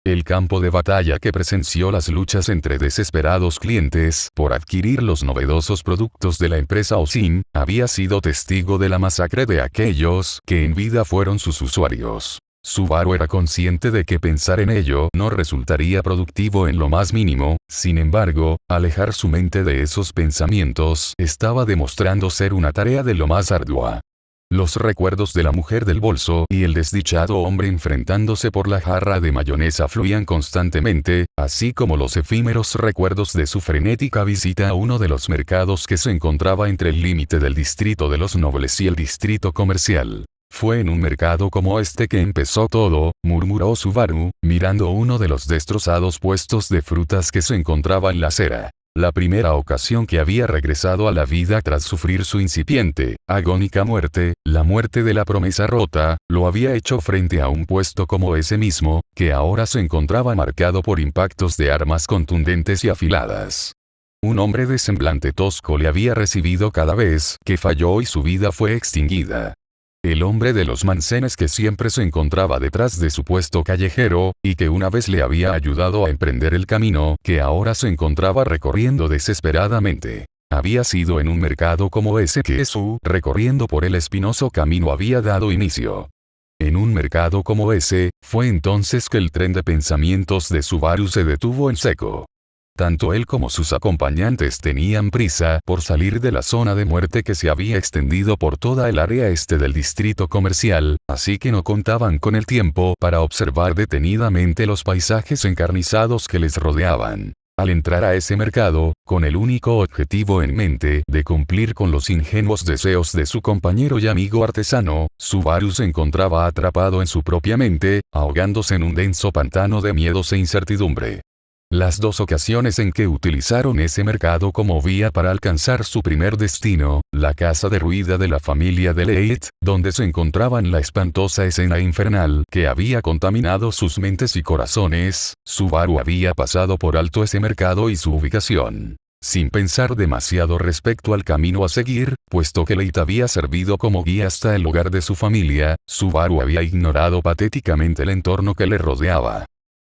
El campo de batalla que presenció las luchas entre desesperados clientes por adquirir los novedosos productos de la empresa Osin, había sido testigo de la masacre de aquellos que en vida fueron sus usuarios. Subaru era consciente de que pensar en ello no resultaría productivo en lo más mínimo, sin embargo, alejar su mente de esos pensamientos estaba demostrando ser una tarea de lo más ardua. Los recuerdos de la mujer del bolso y el desdichado hombre enfrentándose por la jarra de mayonesa fluían constantemente, así como los efímeros recuerdos de su frenética visita a uno de los mercados que se encontraba entre el límite del distrito de los nobles y el distrito comercial. Fue en un mercado como este que empezó todo, murmuró Subaru, mirando uno de los destrozados puestos de frutas que se encontraba en la acera. La primera ocasión que había regresado a la vida tras sufrir su incipiente, agónica muerte, la muerte de la promesa rota, lo había hecho frente a un puesto como ese mismo, que ahora se encontraba marcado por impactos de armas contundentes y afiladas. Un hombre de semblante tosco le había recibido cada vez que falló y su vida fue extinguida. El hombre de los mancenes que siempre se encontraba detrás de su puesto callejero, y que una vez le había ayudado a emprender el camino que ahora se encontraba recorriendo desesperadamente. Había sido en un mercado como ese que su recorriendo por el espinoso camino había dado inicio. En un mercado como ese, fue entonces que el tren de pensamientos de Subaru se detuvo en seco. Tanto él como sus acompañantes tenían prisa por salir de la zona de muerte que se había extendido por toda el área este del distrito comercial, así que no contaban con el tiempo para observar detenidamente los paisajes encarnizados que les rodeaban. Al entrar a ese mercado, con el único objetivo en mente de cumplir con los ingenuos deseos de su compañero y amigo artesano, Subaru se encontraba atrapado en su propia mente, ahogándose en un denso pantano de miedos e incertidumbre. Las dos ocasiones en que utilizaron ese mercado como vía para alcanzar su primer destino, la casa derruida de la familia de Leit, donde se encontraban la espantosa escena infernal que había contaminado sus mentes y corazones, Subaru había pasado por alto ese mercado y su ubicación. Sin pensar demasiado respecto al camino a seguir, puesto que Leit había servido como guía hasta el hogar de su familia, Subaru había ignorado patéticamente el entorno que le rodeaba.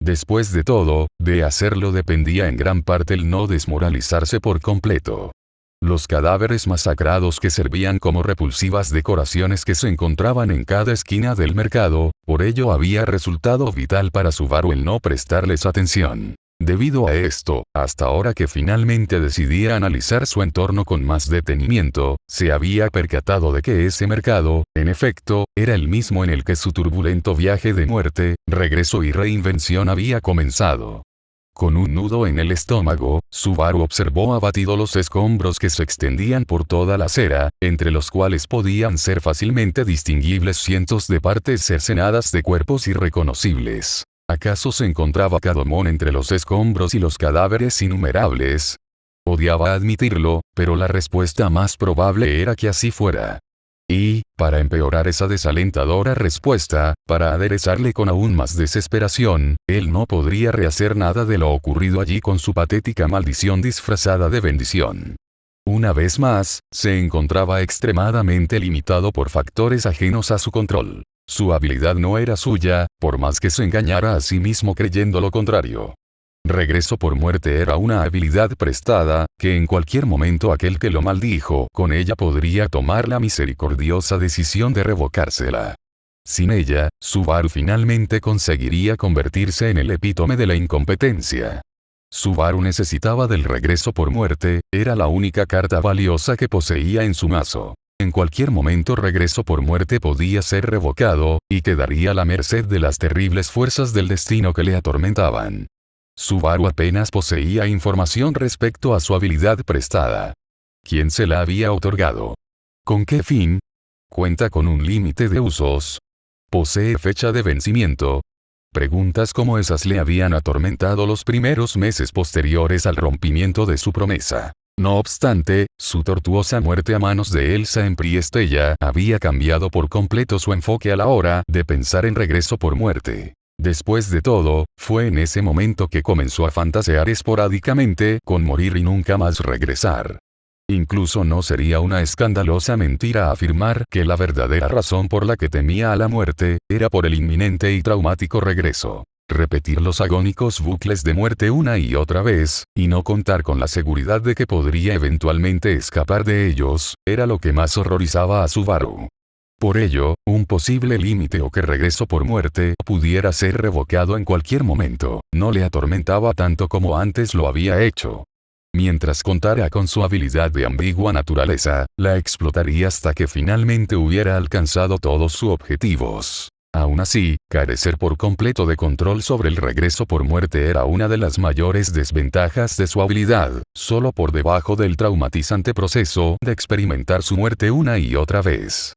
Después de todo, de hacerlo dependía en gran parte el no desmoralizarse por completo. Los cadáveres masacrados que servían como repulsivas decoraciones que se encontraban en cada esquina del mercado, por ello había resultado vital para Subaru el no prestarles atención. Debido a esto, hasta ahora que finalmente decidía analizar su entorno con más detenimiento, se había percatado de que ese mercado, en efecto, era el mismo en el que su turbulento viaje de muerte, regreso y reinvención había comenzado. Con un nudo en el estómago, Subaru observó abatido los escombros que se extendían por toda la acera, entre los cuales podían ser fácilmente distinguibles cientos de partes cercenadas de cuerpos irreconocibles. ¿Acaso se encontraba Cadomón entre los escombros y los cadáveres innumerables? Odiaba admitirlo, pero la respuesta más probable era que así fuera. Y, para empeorar esa desalentadora respuesta, para aderezarle con aún más desesperación, él no podría rehacer nada de lo ocurrido allí con su patética maldición disfrazada de bendición. Una vez más, se encontraba extremadamente limitado por factores ajenos a su control. Su habilidad no era suya, por más que se engañara a sí mismo creyendo lo contrario. Regreso por muerte era una habilidad prestada, que en cualquier momento aquel que lo maldijo con ella podría tomar la misericordiosa decisión de revocársela. Sin ella, Subaru finalmente conseguiría convertirse en el epítome de la incompetencia. Subaru necesitaba del regreso por muerte, era la única carta valiosa que poseía en su mazo. En cualquier momento regreso por muerte podía ser revocado, y quedaría a la merced de las terribles fuerzas del destino que le atormentaban. Subaru apenas poseía información respecto a su habilidad prestada. ¿Quién se la había otorgado? ¿Con qué fin? ¿Cuenta con un límite de usos? ¿Posee fecha de vencimiento? Preguntas como esas le habían atormentado los primeros meses posteriores al rompimiento de su promesa. No obstante, su tortuosa muerte a manos de Elsa en Priestella había cambiado por completo su enfoque a la hora de pensar en regreso por muerte. Después de todo, fue en ese momento que comenzó a fantasear esporádicamente con morir y nunca más regresar. Incluso no sería una escandalosa mentira afirmar que la verdadera razón por la que temía a la muerte, era por el inminente y traumático regreso. Repetir los agónicos bucles de muerte una y otra vez, y no contar con la seguridad de que podría eventualmente escapar de ellos, era lo que más horrorizaba a Subaru. Por ello, un posible límite o que regreso por muerte pudiera ser revocado en cualquier momento, no le atormentaba tanto como antes lo había hecho. Mientras contara con su habilidad de ambigua naturaleza, la explotaría hasta que finalmente hubiera alcanzado todos sus objetivos. Aún así, carecer por completo de control sobre el regreso por muerte era una de las mayores desventajas de su habilidad, solo por debajo del traumatizante proceso de experimentar su muerte una y otra vez.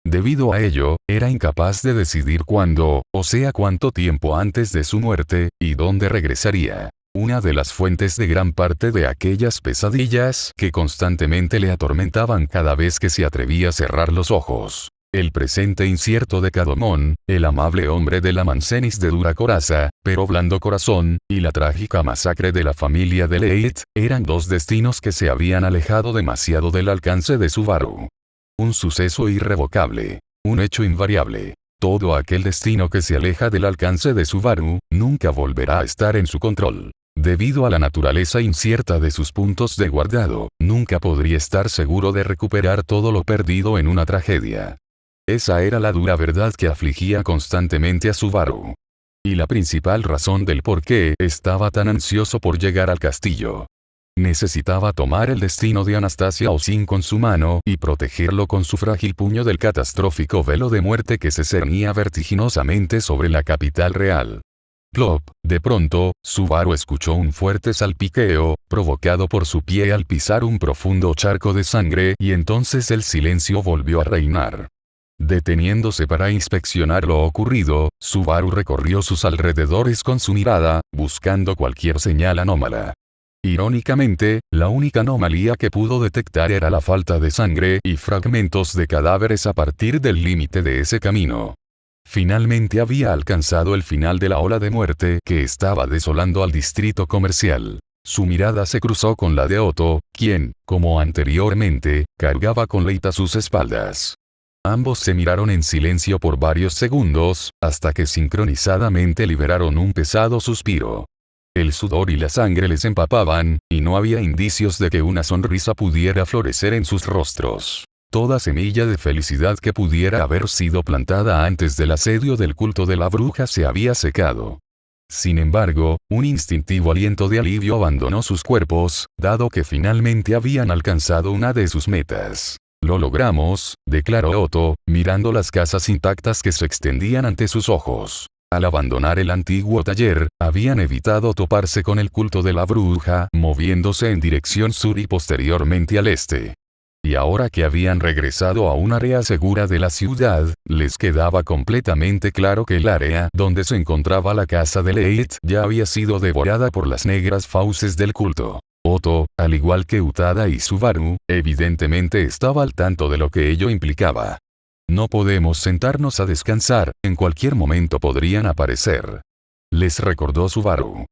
Debido a ello, era incapaz de decidir cuándo, o sea cuánto tiempo antes de su muerte, y dónde regresaría. Una de las fuentes de gran parte de aquellas pesadillas que constantemente le atormentaban cada vez que se atrevía a cerrar los ojos. El presente incierto de Cadomón, el amable hombre de la Mancenis de dura coraza, pero blando corazón, y la trágica masacre de la familia de Leit, eran dos destinos que se habían alejado demasiado del alcance de Subaru. Un suceso irrevocable. Un hecho invariable. Todo aquel destino que se aleja del alcance de Subaru, nunca volverá a estar en su control. Debido a la naturaleza incierta de sus puntos de guardado, nunca podría estar seguro de recuperar todo lo perdido en una tragedia. Esa era la dura verdad que afligía constantemente a Subaru. Y la principal razón del por qué estaba tan ansioso por llegar al castillo. Necesitaba tomar el destino de Anastasia Osin con su mano y protegerlo con su frágil puño del catastrófico velo de muerte que se cernía vertiginosamente sobre la capital real. Plop, de pronto, Subaru escuchó un fuerte salpiqueo, provocado por su pie al pisar un profundo charco de sangre, y entonces el silencio volvió a reinar. Deteniéndose para inspeccionar lo ocurrido, Subaru recorrió sus alrededores con su mirada, buscando cualquier señal anómala. Irónicamente, la única anomalía que pudo detectar era la falta de sangre y fragmentos de cadáveres a partir del límite de ese camino. Finalmente había alcanzado el final de la ola de muerte que estaba desolando al distrito comercial. Su mirada se cruzó con la de Otto, quien, como anteriormente, cargaba con Leit a sus espaldas. Ambos se miraron en silencio por varios segundos, hasta que sincronizadamente liberaron un pesado suspiro. El sudor y la sangre les empapaban, y no había indicios de que una sonrisa pudiera florecer en sus rostros. Toda semilla de felicidad que pudiera haber sido plantada antes del asedio del culto de la bruja se había secado. Sin embargo, un instintivo aliento de alivio abandonó sus cuerpos, dado que finalmente habían alcanzado una de sus metas. «Lo logramos», declaró Otto, mirando las casas intactas que se extendían ante sus ojos. Al abandonar el antiguo taller, habían evitado toparse con el culto de la bruja, moviéndose en dirección sur y posteriormente al este. Y ahora que habían regresado a un área segura de la ciudad, les quedaba completamente claro que el área donde se encontraba la casa de Leit ya había sido devorada por las negras fauces del culto. Otto, al igual que Utada y Subaru, evidentemente estaba al tanto de lo que ello implicaba. «No podemos sentarnos a descansar, en cualquier momento podrían aparecer», les recordó Subaru.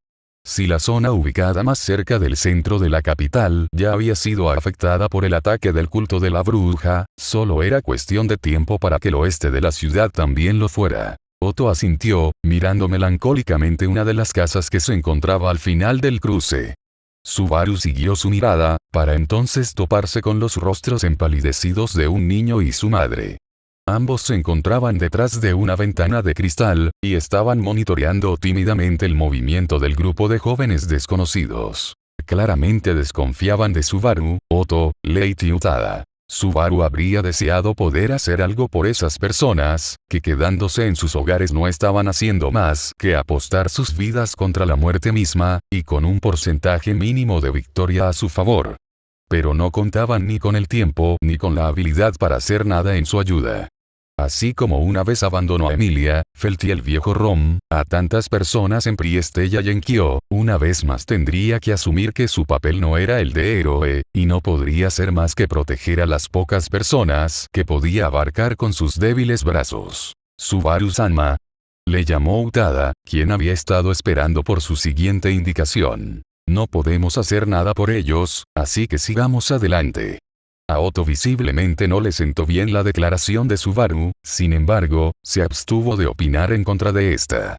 Si la zona ubicada más cerca del centro de la capital ya había sido afectada por el ataque del culto de la bruja, solo era cuestión de tiempo para que el oeste de la ciudad también lo fuera. Otto asintió, mirando melancólicamente una de las casas que se encontraba al final del cruce. Subaru siguió su mirada, para entonces toparse con los rostros empalidecidos de un niño y su madre. Ambos se encontraban detrás de una ventana de cristal, y estaban monitoreando tímidamente el movimiento del grupo de jóvenes desconocidos. Claramente desconfiaban de Subaru, Otto, Leit y Utada. Subaru habría deseado poder hacer algo por esas personas, que quedándose en sus hogares no estaban haciendo más que apostar sus vidas contra la muerte misma, y con un porcentaje mínimo de victoria a su favor. Pero no contaban ni con el tiempo ni con la habilidad para hacer nada en su ayuda. Así como una vez abandonó a Emilia, Felt y el viejo Rom, a tantas personas en Priestella y en Kyo, una vez más tendría que asumir que su papel no era el de héroe, y no podría ser más que proteger a las pocas personas que podía abarcar con sus débiles brazos. «Subaru-sama», le llamó Utada, quien había estado esperando por su siguiente indicación. «No podemos hacer nada por ellos, así que sigamos adelante». A Otto visiblemente no le sentó bien la declaración de Subaru, sin embargo, se abstuvo de opinar en contra de esta.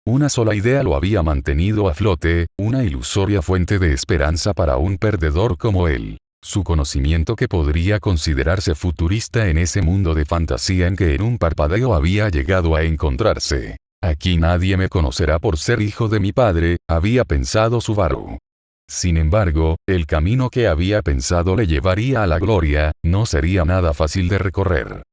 Una sola idea lo había mantenido a flote, una ilusoria fuente de esperanza para un perdedor como él. Su conocimiento que podría considerarse futurista en ese mundo de fantasía en que en un parpadeo había llegado a encontrarse. Aquí nadie me conocerá por ser hijo de mi padre, había pensado Subaru. Sin embargo, el camino que había pensado le llevaría a la gloria, no sería nada fácil de recorrer.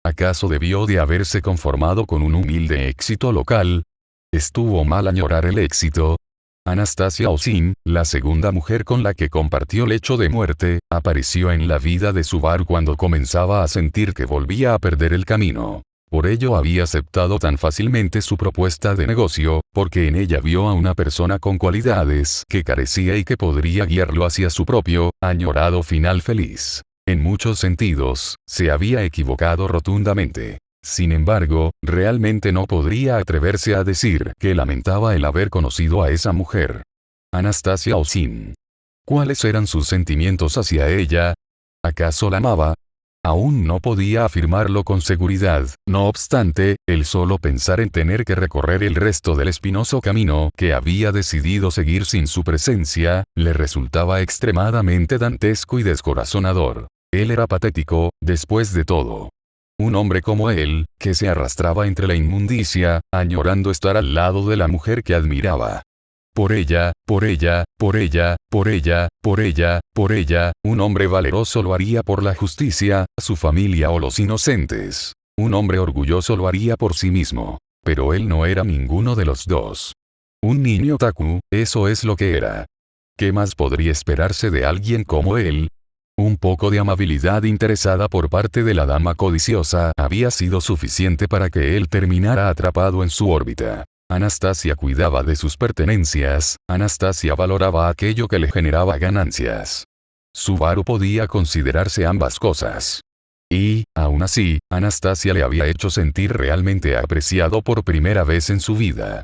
¿Acaso debió de haberse conformado con un humilde éxito local? ¿Estuvo mal añorar el éxito? Anastasia Osin, la segunda mujer con la que compartió lecho de muerte, apareció en la vida de Subaru cuando comenzaba a sentir que volvía a perder el camino. Por ello había aceptado tan fácilmente su propuesta de negocio, porque en ella vio a una persona con cualidades que carecía y que podría guiarlo hacia su propio, añorado final feliz. En muchos sentidos, se había equivocado rotundamente. Sin embargo, realmente no podría atreverse a decir que lamentaba el haber conocido a esa mujer. Anastasia Osin. ¿Cuáles eran sus sentimientos hacia ella? ¿Acaso la amaba? Aún no podía afirmarlo con seguridad, no obstante, el solo pensar en tener que recorrer el resto del espinoso camino que había decidido seguir sin su presencia, le resultaba extremadamente dantesco y descorazonador. Él era patético, después de todo. Un hombre como él, que se arrastraba entre la inmundicia, añorando estar al lado de la mujer que admiraba. Por ella, por ella, por ella, por ella, por ella, por ella, un hombre valeroso lo haría por la justicia, su familia o los inocentes. Un hombre orgulloso lo haría por sí mismo. Pero él no era ninguno de los dos. Un niño otaku, eso es lo que era. ¿Qué más podría esperarse de alguien como él? Un poco de amabilidad interesada por parte de la dama codiciosa había sido suficiente para que él terminara atrapado en su órbita. Anastasia cuidaba de sus pertenencias, Anastasia valoraba aquello que le generaba ganancias. Subaru podía considerarse ambas cosas. Y, aún así, Anastasia le había hecho sentir realmente apreciado por primera vez en su vida.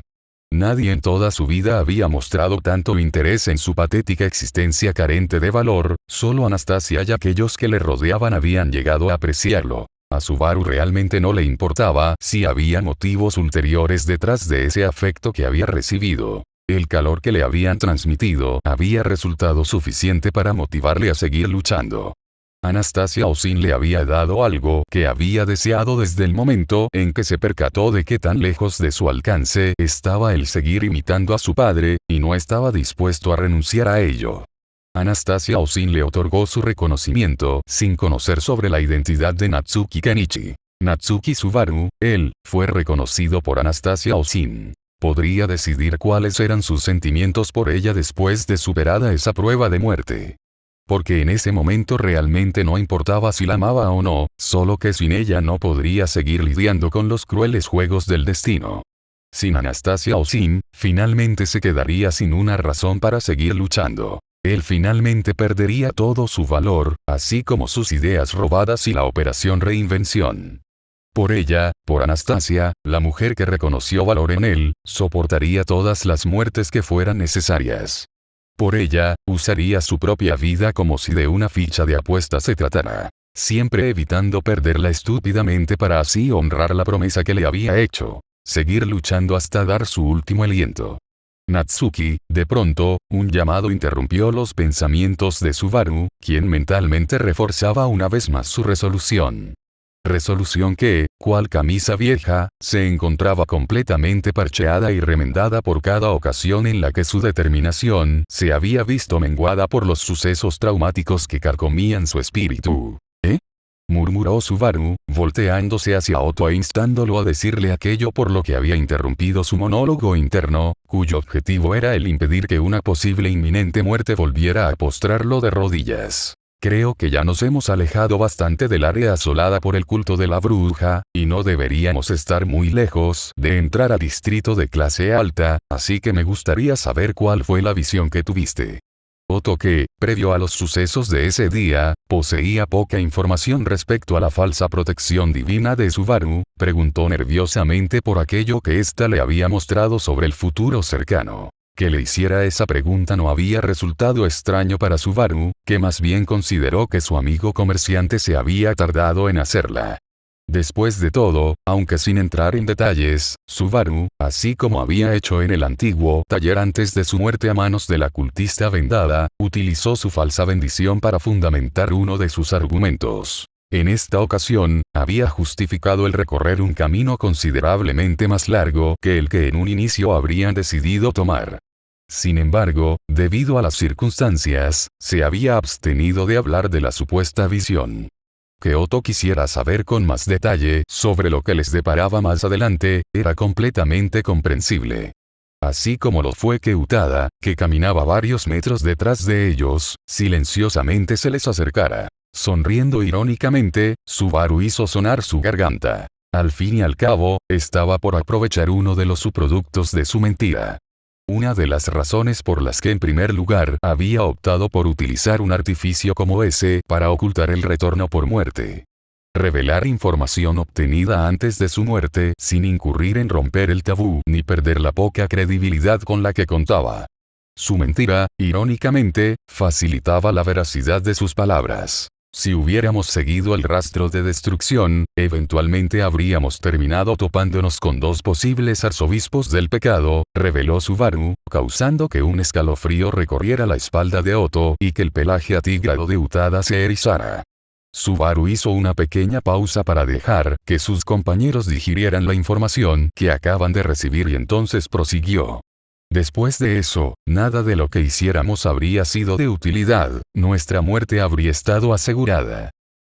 Nadie en toda su vida había mostrado tanto interés en su patética existencia carente de valor, solo Anastasia y aquellos que le rodeaban habían llegado a apreciarlo. A Subaru realmente no le importaba si había motivos ulteriores detrás de ese afecto que había recibido. El calor que le habían transmitido había resultado suficiente para motivarle a seguir luchando. Anastasia Osin le había dado algo que había deseado desde el momento en que se percató de que tan lejos de su alcance estaba el seguir imitando a su padre, y no estaba dispuesto a renunciar a ello. Anastasia Osin le otorgó su reconocimiento sin conocer sobre la identidad de Natsuki Kenichi. Natsuki Subaru, él, fue reconocido por Anastasia Osin. Podría decidir cuáles eran sus sentimientos por ella después de superada esa prueba de muerte. Porque en ese momento realmente no importaba si la amaba o no, solo que sin ella no podría seguir lidiando con los crueles juegos del destino. Sin Anastasia Osin, finalmente se quedaría sin una razón para seguir luchando. Él finalmente perdería todo su valor, así como sus ideas robadas y la operación reinvención. Por ella, por Anastasia, la mujer que reconoció valor en él, soportaría todas las muertes que fueran necesarias. Por ella, usaría su propia vida como si de una ficha de apuesta se tratara, siempre evitando perderla estúpidamente para así honrar la promesa que le había hecho, seguir luchando hasta dar su último aliento. Natsuki, de pronto, un llamado interrumpió los pensamientos de Subaru, quien mentalmente reforzaba una vez más su resolución. Resolución que, cual camisa vieja, se encontraba completamente parcheada y remendada por cada ocasión en la que su determinación se había visto menguada por los sucesos traumáticos que carcomían su espíritu. Murmuró Subaru, volteándose hacia Otto e instándolo a decirle aquello por lo que había interrumpido su monólogo interno, cuyo objetivo era el impedir que una posible inminente muerte volviera a postrarlo de rodillas. Creo que ya nos hemos alejado bastante del área asolada por el culto de la bruja, y no deberíamos estar muy lejos de entrar a distrito de clase alta, así que me gustaría saber cuál fue la visión que tuviste. Otto, que, previo a los sucesos de ese día, poseía poca información respecto a la falsa protección divina de Subaru, preguntó nerviosamente por aquello que ésta le había mostrado sobre el futuro cercano. Que le hiciera esa pregunta no había resultado extraño para Subaru, que más bien consideró que su amigo comerciante se había tardado en hacerla. Después de todo, aunque sin entrar en detalles, Subaru, así como había hecho en el antiguo taller antes de su muerte a manos de la cultista vendada, utilizó su falsa bendición para fundamentar uno de sus argumentos. En esta ocasión, había justificado el recorrer un camino considerablemente más largo que el que en un inicio habrían decidido tomar. Sin embargo, debido a las circunstancias, se había abstenido de hablar de la supuesta visión. Que Otto quisiera saber con más detalle sobre lo que les deparaba más adelante, era completamente comprensible. Así como lo fue que Utada, que caminaba varios metros detrás de ellos, silenciosamente se les acercara. Sonriendo irónicamente, Subaru hizo sonar su garganta. Al fin y al cabo, estaba por aprovechar uno de los subproductos de su mentira. Una de las razones por las que en primer lugar había optado por utilizar un artificio como ese para ocultar el retorno por muerte. Revelar información obtenida antes de su muerte sin incurrir en romper el tabú ni perder la poca credibilidad con la que contaba. Su mentira, irónicamente, facilitaba la veracidad de sus palabras. Si hubiéramos seguido el rastro de destrucción, eventualmente habríamos terminado topándonos con dos posibles arzobispos del pecado, reveló Subaru, causando que un escalofrío recorriera la espalda de Otto y que el pelaje atigrado de Utada se erizara. Subaru hizo una pequeña pausa para dejar que sus compañeros digirieran la información que acaban de recibir y entonces prosiguió. Después de eso, nada de lo que hiciéramos habría sido de utilidad, nuestra muerte habría estado asegurada.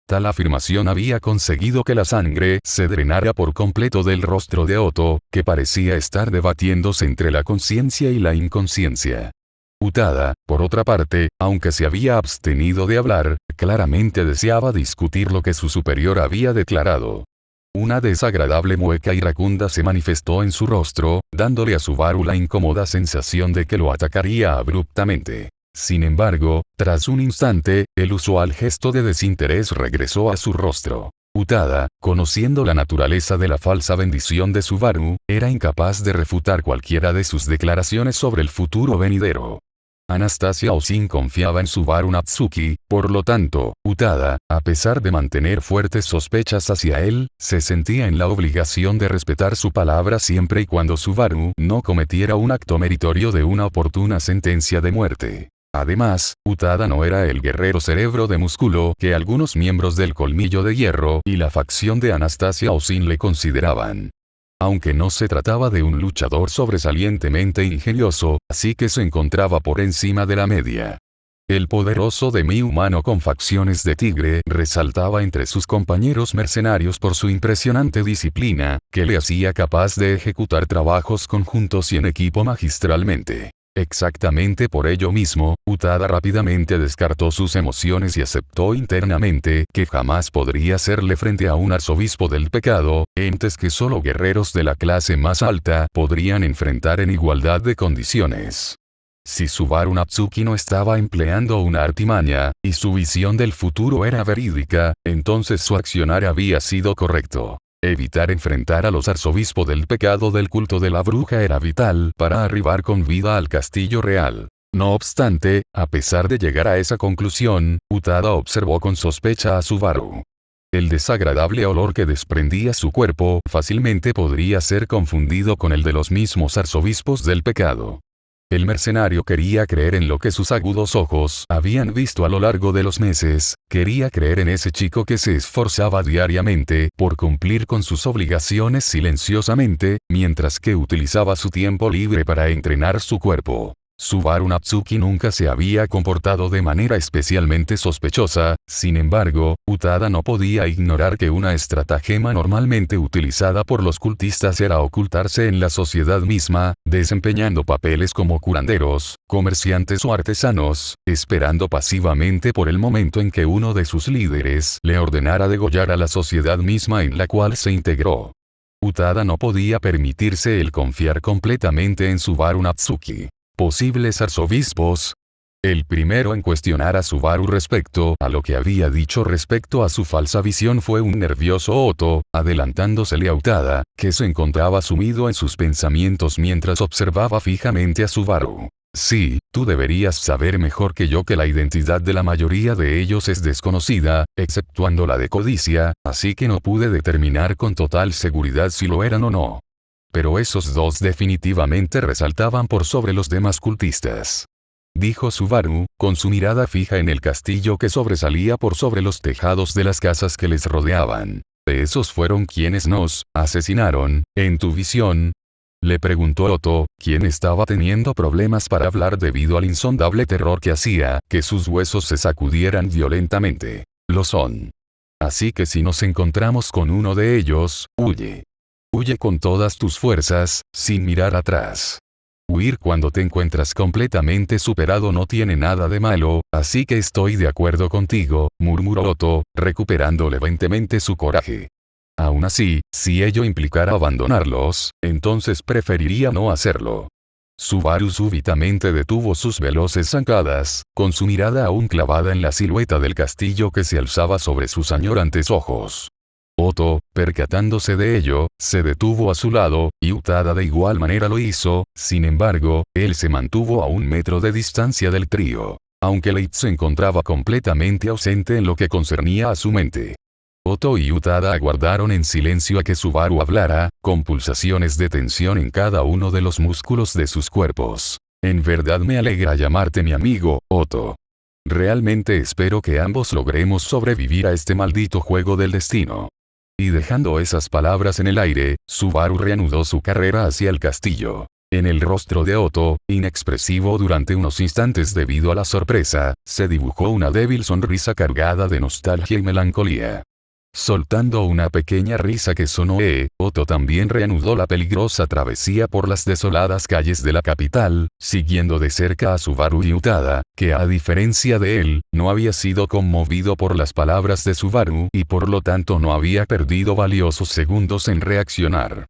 Tal afirmación había conseguido que la sangre se drenara por completo del rostro de Otto, que parecía estar debatiéndose entre la conciencia y la inconsciencia. Utada, por otra parte, aunque se había abstenido de hablar, claramente deseaba discutir lo que su superior había declarado. Una desagradable mueca iracunda se manifestó en su rostro, dándole a Subaru la incómoda sensación de que lo atacaría abruptamente. Sin embargo, tras un instante, el usual gesto de desinterés regresó a su rostro. Utada, conociendo la naturaleza de la falsa bendición de Subaru, era incapaz de refutar cualquiera de sus declaraciones sobre el futuro venidero. Anastasia Osin confiaba en Subaru Natsuki, por lo tanto, Utada, a pesar de mantener fuertes sospechas hacia él, se sentía en la obligación de respetar su palabra siempre y cuando Subaru no cometiera un acto meritorio de una oportuna sentencia de muerte. Además, Utada no era el guerrero cerebro de músculo que algunos miembros del Colmillo de Hierro y la facción de Anastasia Osin le consideraban. Aunque no se trataba de un luchador sobresalientemente ingenioso, así que se encontraba por encima de la media. El poderoso demi-humano con facciones de tigre resaltaba entre sus compañeros mercenarios por su impresionante disciplina, que le hacía capaz de ejecutar trabajos conjuntos y en equipo magistralmente. Exactamente por ello mismo, Utada rápidamente descartó sus emociones y aceptó internamente que jamás podría hacerle frente a un arzobispo del pecado, entes que solo guerreros de la clase más alta podrían enfrentar en igualdad de condiciones. Si Subaru Natsuki no estaba empleando una artimaña, y su visión del futuro era verídica, entonces su accionar había sido correcto. Evitar enfrentar a los arzobispos del pecado del culto de la bruja era vital para arribar con vida al castillo real. No obstante, a pesar de llegar a esa conclusión, Utada observó con sospecha a Subaru. El desagradable olor que desprendía su cuerpo fácilmente podría ser confundido con el de los mismos arzobispos del pecado. El mercenario quería creer en lo que sus agudos ojos habían visto a lo largo de los meses, quería creer en ese chico que se esforzaba diariamente por cumplir con sus obligaciones silenciosamente, mientras que utilizaba su tiempo libre para entrenar su cuerpo. Subaru Natsuki nunca se había comportado de manera especialmente sospechosa, sin embargo, Utada no podía ignorar que una estratagema normalmente utilizada por los cultistas era ocultarse en la sociedad misma, desempeñando papeles como curanderos, comerciantes o artesanos, esperando pasivamente por el momento en que uno de sus líderes le ordenara degollar a la sociedad misma en la cual se integró. Utada no podía permitirse el confiar completamente en Subaru Natsuki. Posibles arzobispos. El primero en cuestionar a Subaru respecto a lo que había dicho respecto a su falsa visión fue un nervioso Otto, adelantándosele a Utada, que se encontraba sumido en sus pensamientos mientras observaba fijamente a Subaru. Sí, tú deberías saber mejor que yo que la identidad de la mayoría de ellos es desconocida, exceptuando la de Codicia, así que no pude determinar con total seguridad si lo eran o no. Pero esos dos definitivamente resaltaban por sobre los demás cultistas. Dijo Subaru, con su mirada fija en el castillo que sobresalía por sobre los tejados de las casas que les rodeaban. ¿Esos fueron quienes nos asesinaron, en tu visión? Le preguntó Otto, quien estaba teniendo problemas para hablar debido al insondable terror que hacía que sus huesos se sacudieran violentamente. Lo son. Así que si nos encontramos con uno de ellos, huye. Huye con todas tus fuerzas, sin mirar atrás. Huir cuando te encuentras completamente superado no tiene nada de malo, así que estoy de acuerdo contigo, murmuró Otto, recuperando levemente su coraje. Aún así, si ello implicara abandonarlos, entonces preferiría no hacerlo. Subaru súbitamente detuvo sus veloces zancadas, con su mirada aún clavada en la silueta del castillo que se alzaba sobre sus añorantes ojos. Otto, percatándose de ello, se detuvo a su lado, y Utada de igual manera lo hizo, sin embargo, él se mantuvo a 1 metro de distancia del trío. Aunque Leith se encontraba completamente ausente en lo que concernía a su mente. Otto y Utada aguardaron en silencio a que Subaru hablara, con pulsaciones de tensión en cada uno de los músculos de sus cuerpos. En verdad me alegra llamarte mi amigo, Otto. Realmente espero que ambos logremos sobrevivir a este maldito juego del destino. Y dejando esas palabras en el aire, Subaru reanudó su carrera hacia el castillo. En el rostro de Otto, inexpresivo durante unos instantes debido a la sorpresa, se dibujó una débil sonrisa cargada de nostalgia y melancolía. Soltando una pequeña risa que sonó, Otto también reanudó la peligrosa travesía por las desoladas calles de la capital, siguiendo de cerca a Subaru y Utada, que a diferencia de él, no había sido conmovido por las palabras de Subaru y por lo tanto no había perdido valiosos segundos en reaccionar.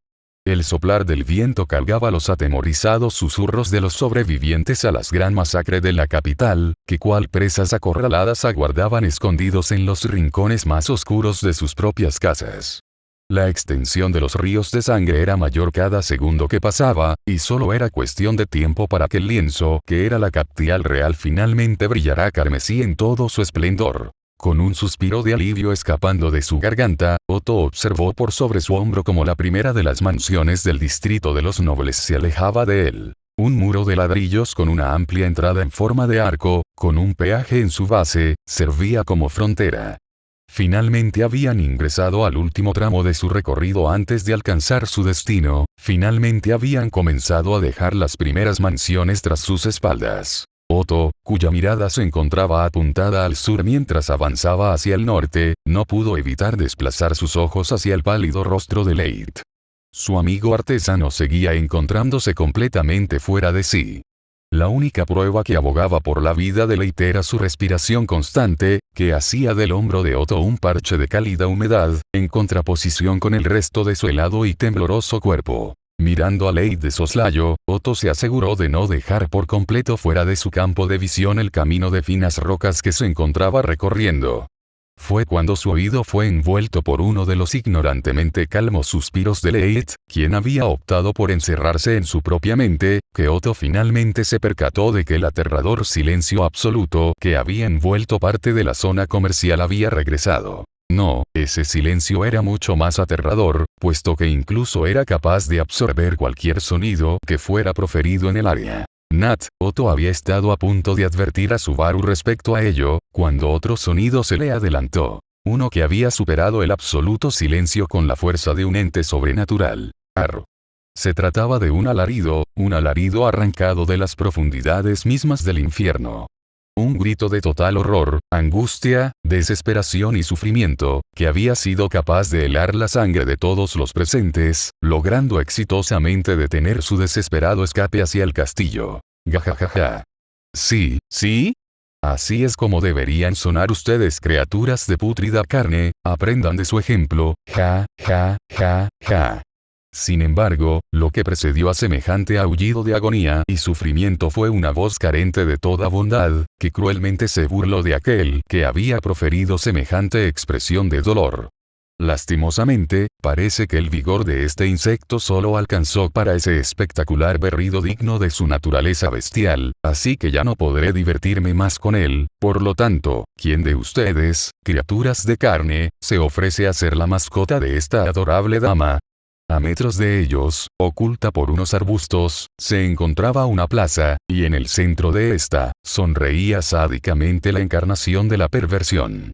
El soplar del viento cargaba los atemorizados susurros de los sobrevivientes a la gran masacre de la capital, que cual presas acorraladas aguardaban escondidos en los rincones más oscuros de sus propias casas. La extensión de los ríos de sangre era mayor cada segundo que pasaba, y solo era cuestión de tiempo para que el lienzo, que era la capital real, finalmente brillara carmesí en todo su esplendor. Con un suspiro de alivio escapando de su garganta, Otto observó por sobre su hombro como la primera de las mansiones del distrito de los nobles se alejaba de él. Un muro de ladrillos con una amplia entrada en forma de arco, con un peaje en su base, servía como frontera. Finalmente habían ingresado al último tramo de su recorrido antes de alcanzar su destino, finalmente habían comenzado a dejar las primeras mansiones tras sus espaldas. Otto, cuya mirada se encontraba apuntada al sur mientras avanzaba hacia el norte, no pudo evitar desplazar sus ojos hacia el pálido rostro de Leith. Su amigo artesano seguía encontrándose completamente fuera de sí. La única prueba que abogaba por la vida de Leith era su respiración constante, que hacía del hombro de Otto un parche de cálida humedad, en contraposición con el resto de su helado y tembloroso cuerpo. Mirando a Leith de soslayo, Otto se aseguró de no dejar por completo fuera de su campo de visión el camino de finas rocas que se encontraba recorriendo. Fue cuando su oído fue envuelto por uno de los ignorantemente calmos suspiros de Leith, quien había optado por encerrarse en su propia mente, que Otto finalmente se percató de que el aterrador silencio absoluto que había envuelto parte de la zona comercial había regresado. No, ese silencio era mucho más aterrador, puesto que incluso era capaz de absorber cualquier sonido que fuera proferido en el área. Otto había estado a punto de advertir a Subaru respecto a ello, cuando otro sonido se le adelantó. Uno que había superado el absoluto silencio con la fuerza de un ente sobrenatural. Arr. Se trataba de un alarido arrancado de las profundidades mismas del infierno. Un grito de total horror, angustia, desesperación y sufrimiento, que había sido capaz de helar la sangre de todos los presentes, logrando exitosamente detener su desesperado escape hacia el castillo. Gajajaja. Sí, ¿sí? Así es como deberían sonar ustedes, criaturas de pútrida carne, aprendan de su ejemplo, ja, ja, ja, ja. Sin embargo, lo que precedió a semejante aullido de agonía y sufrimiento fue una voz carente de toda bondad, que cruelmente se burló de aquel que había proferido semejante expresión de dolor. Lastimosamente, parece que el vigor de este insecto solo alcanzó para ese espectacular berrido digno de su naturaleza bestial, así que ya no podré divertirme más con él. Por lo tanto, ¿quién de ustedes, criaturas de carne, se ofrece a ser la mascota de esta adorable dama? A metros de ellos, oculta por unos arbustos, se encontraba una plaza, y en el centro de esta, sonreía sádicamente la encarnación de la perversión.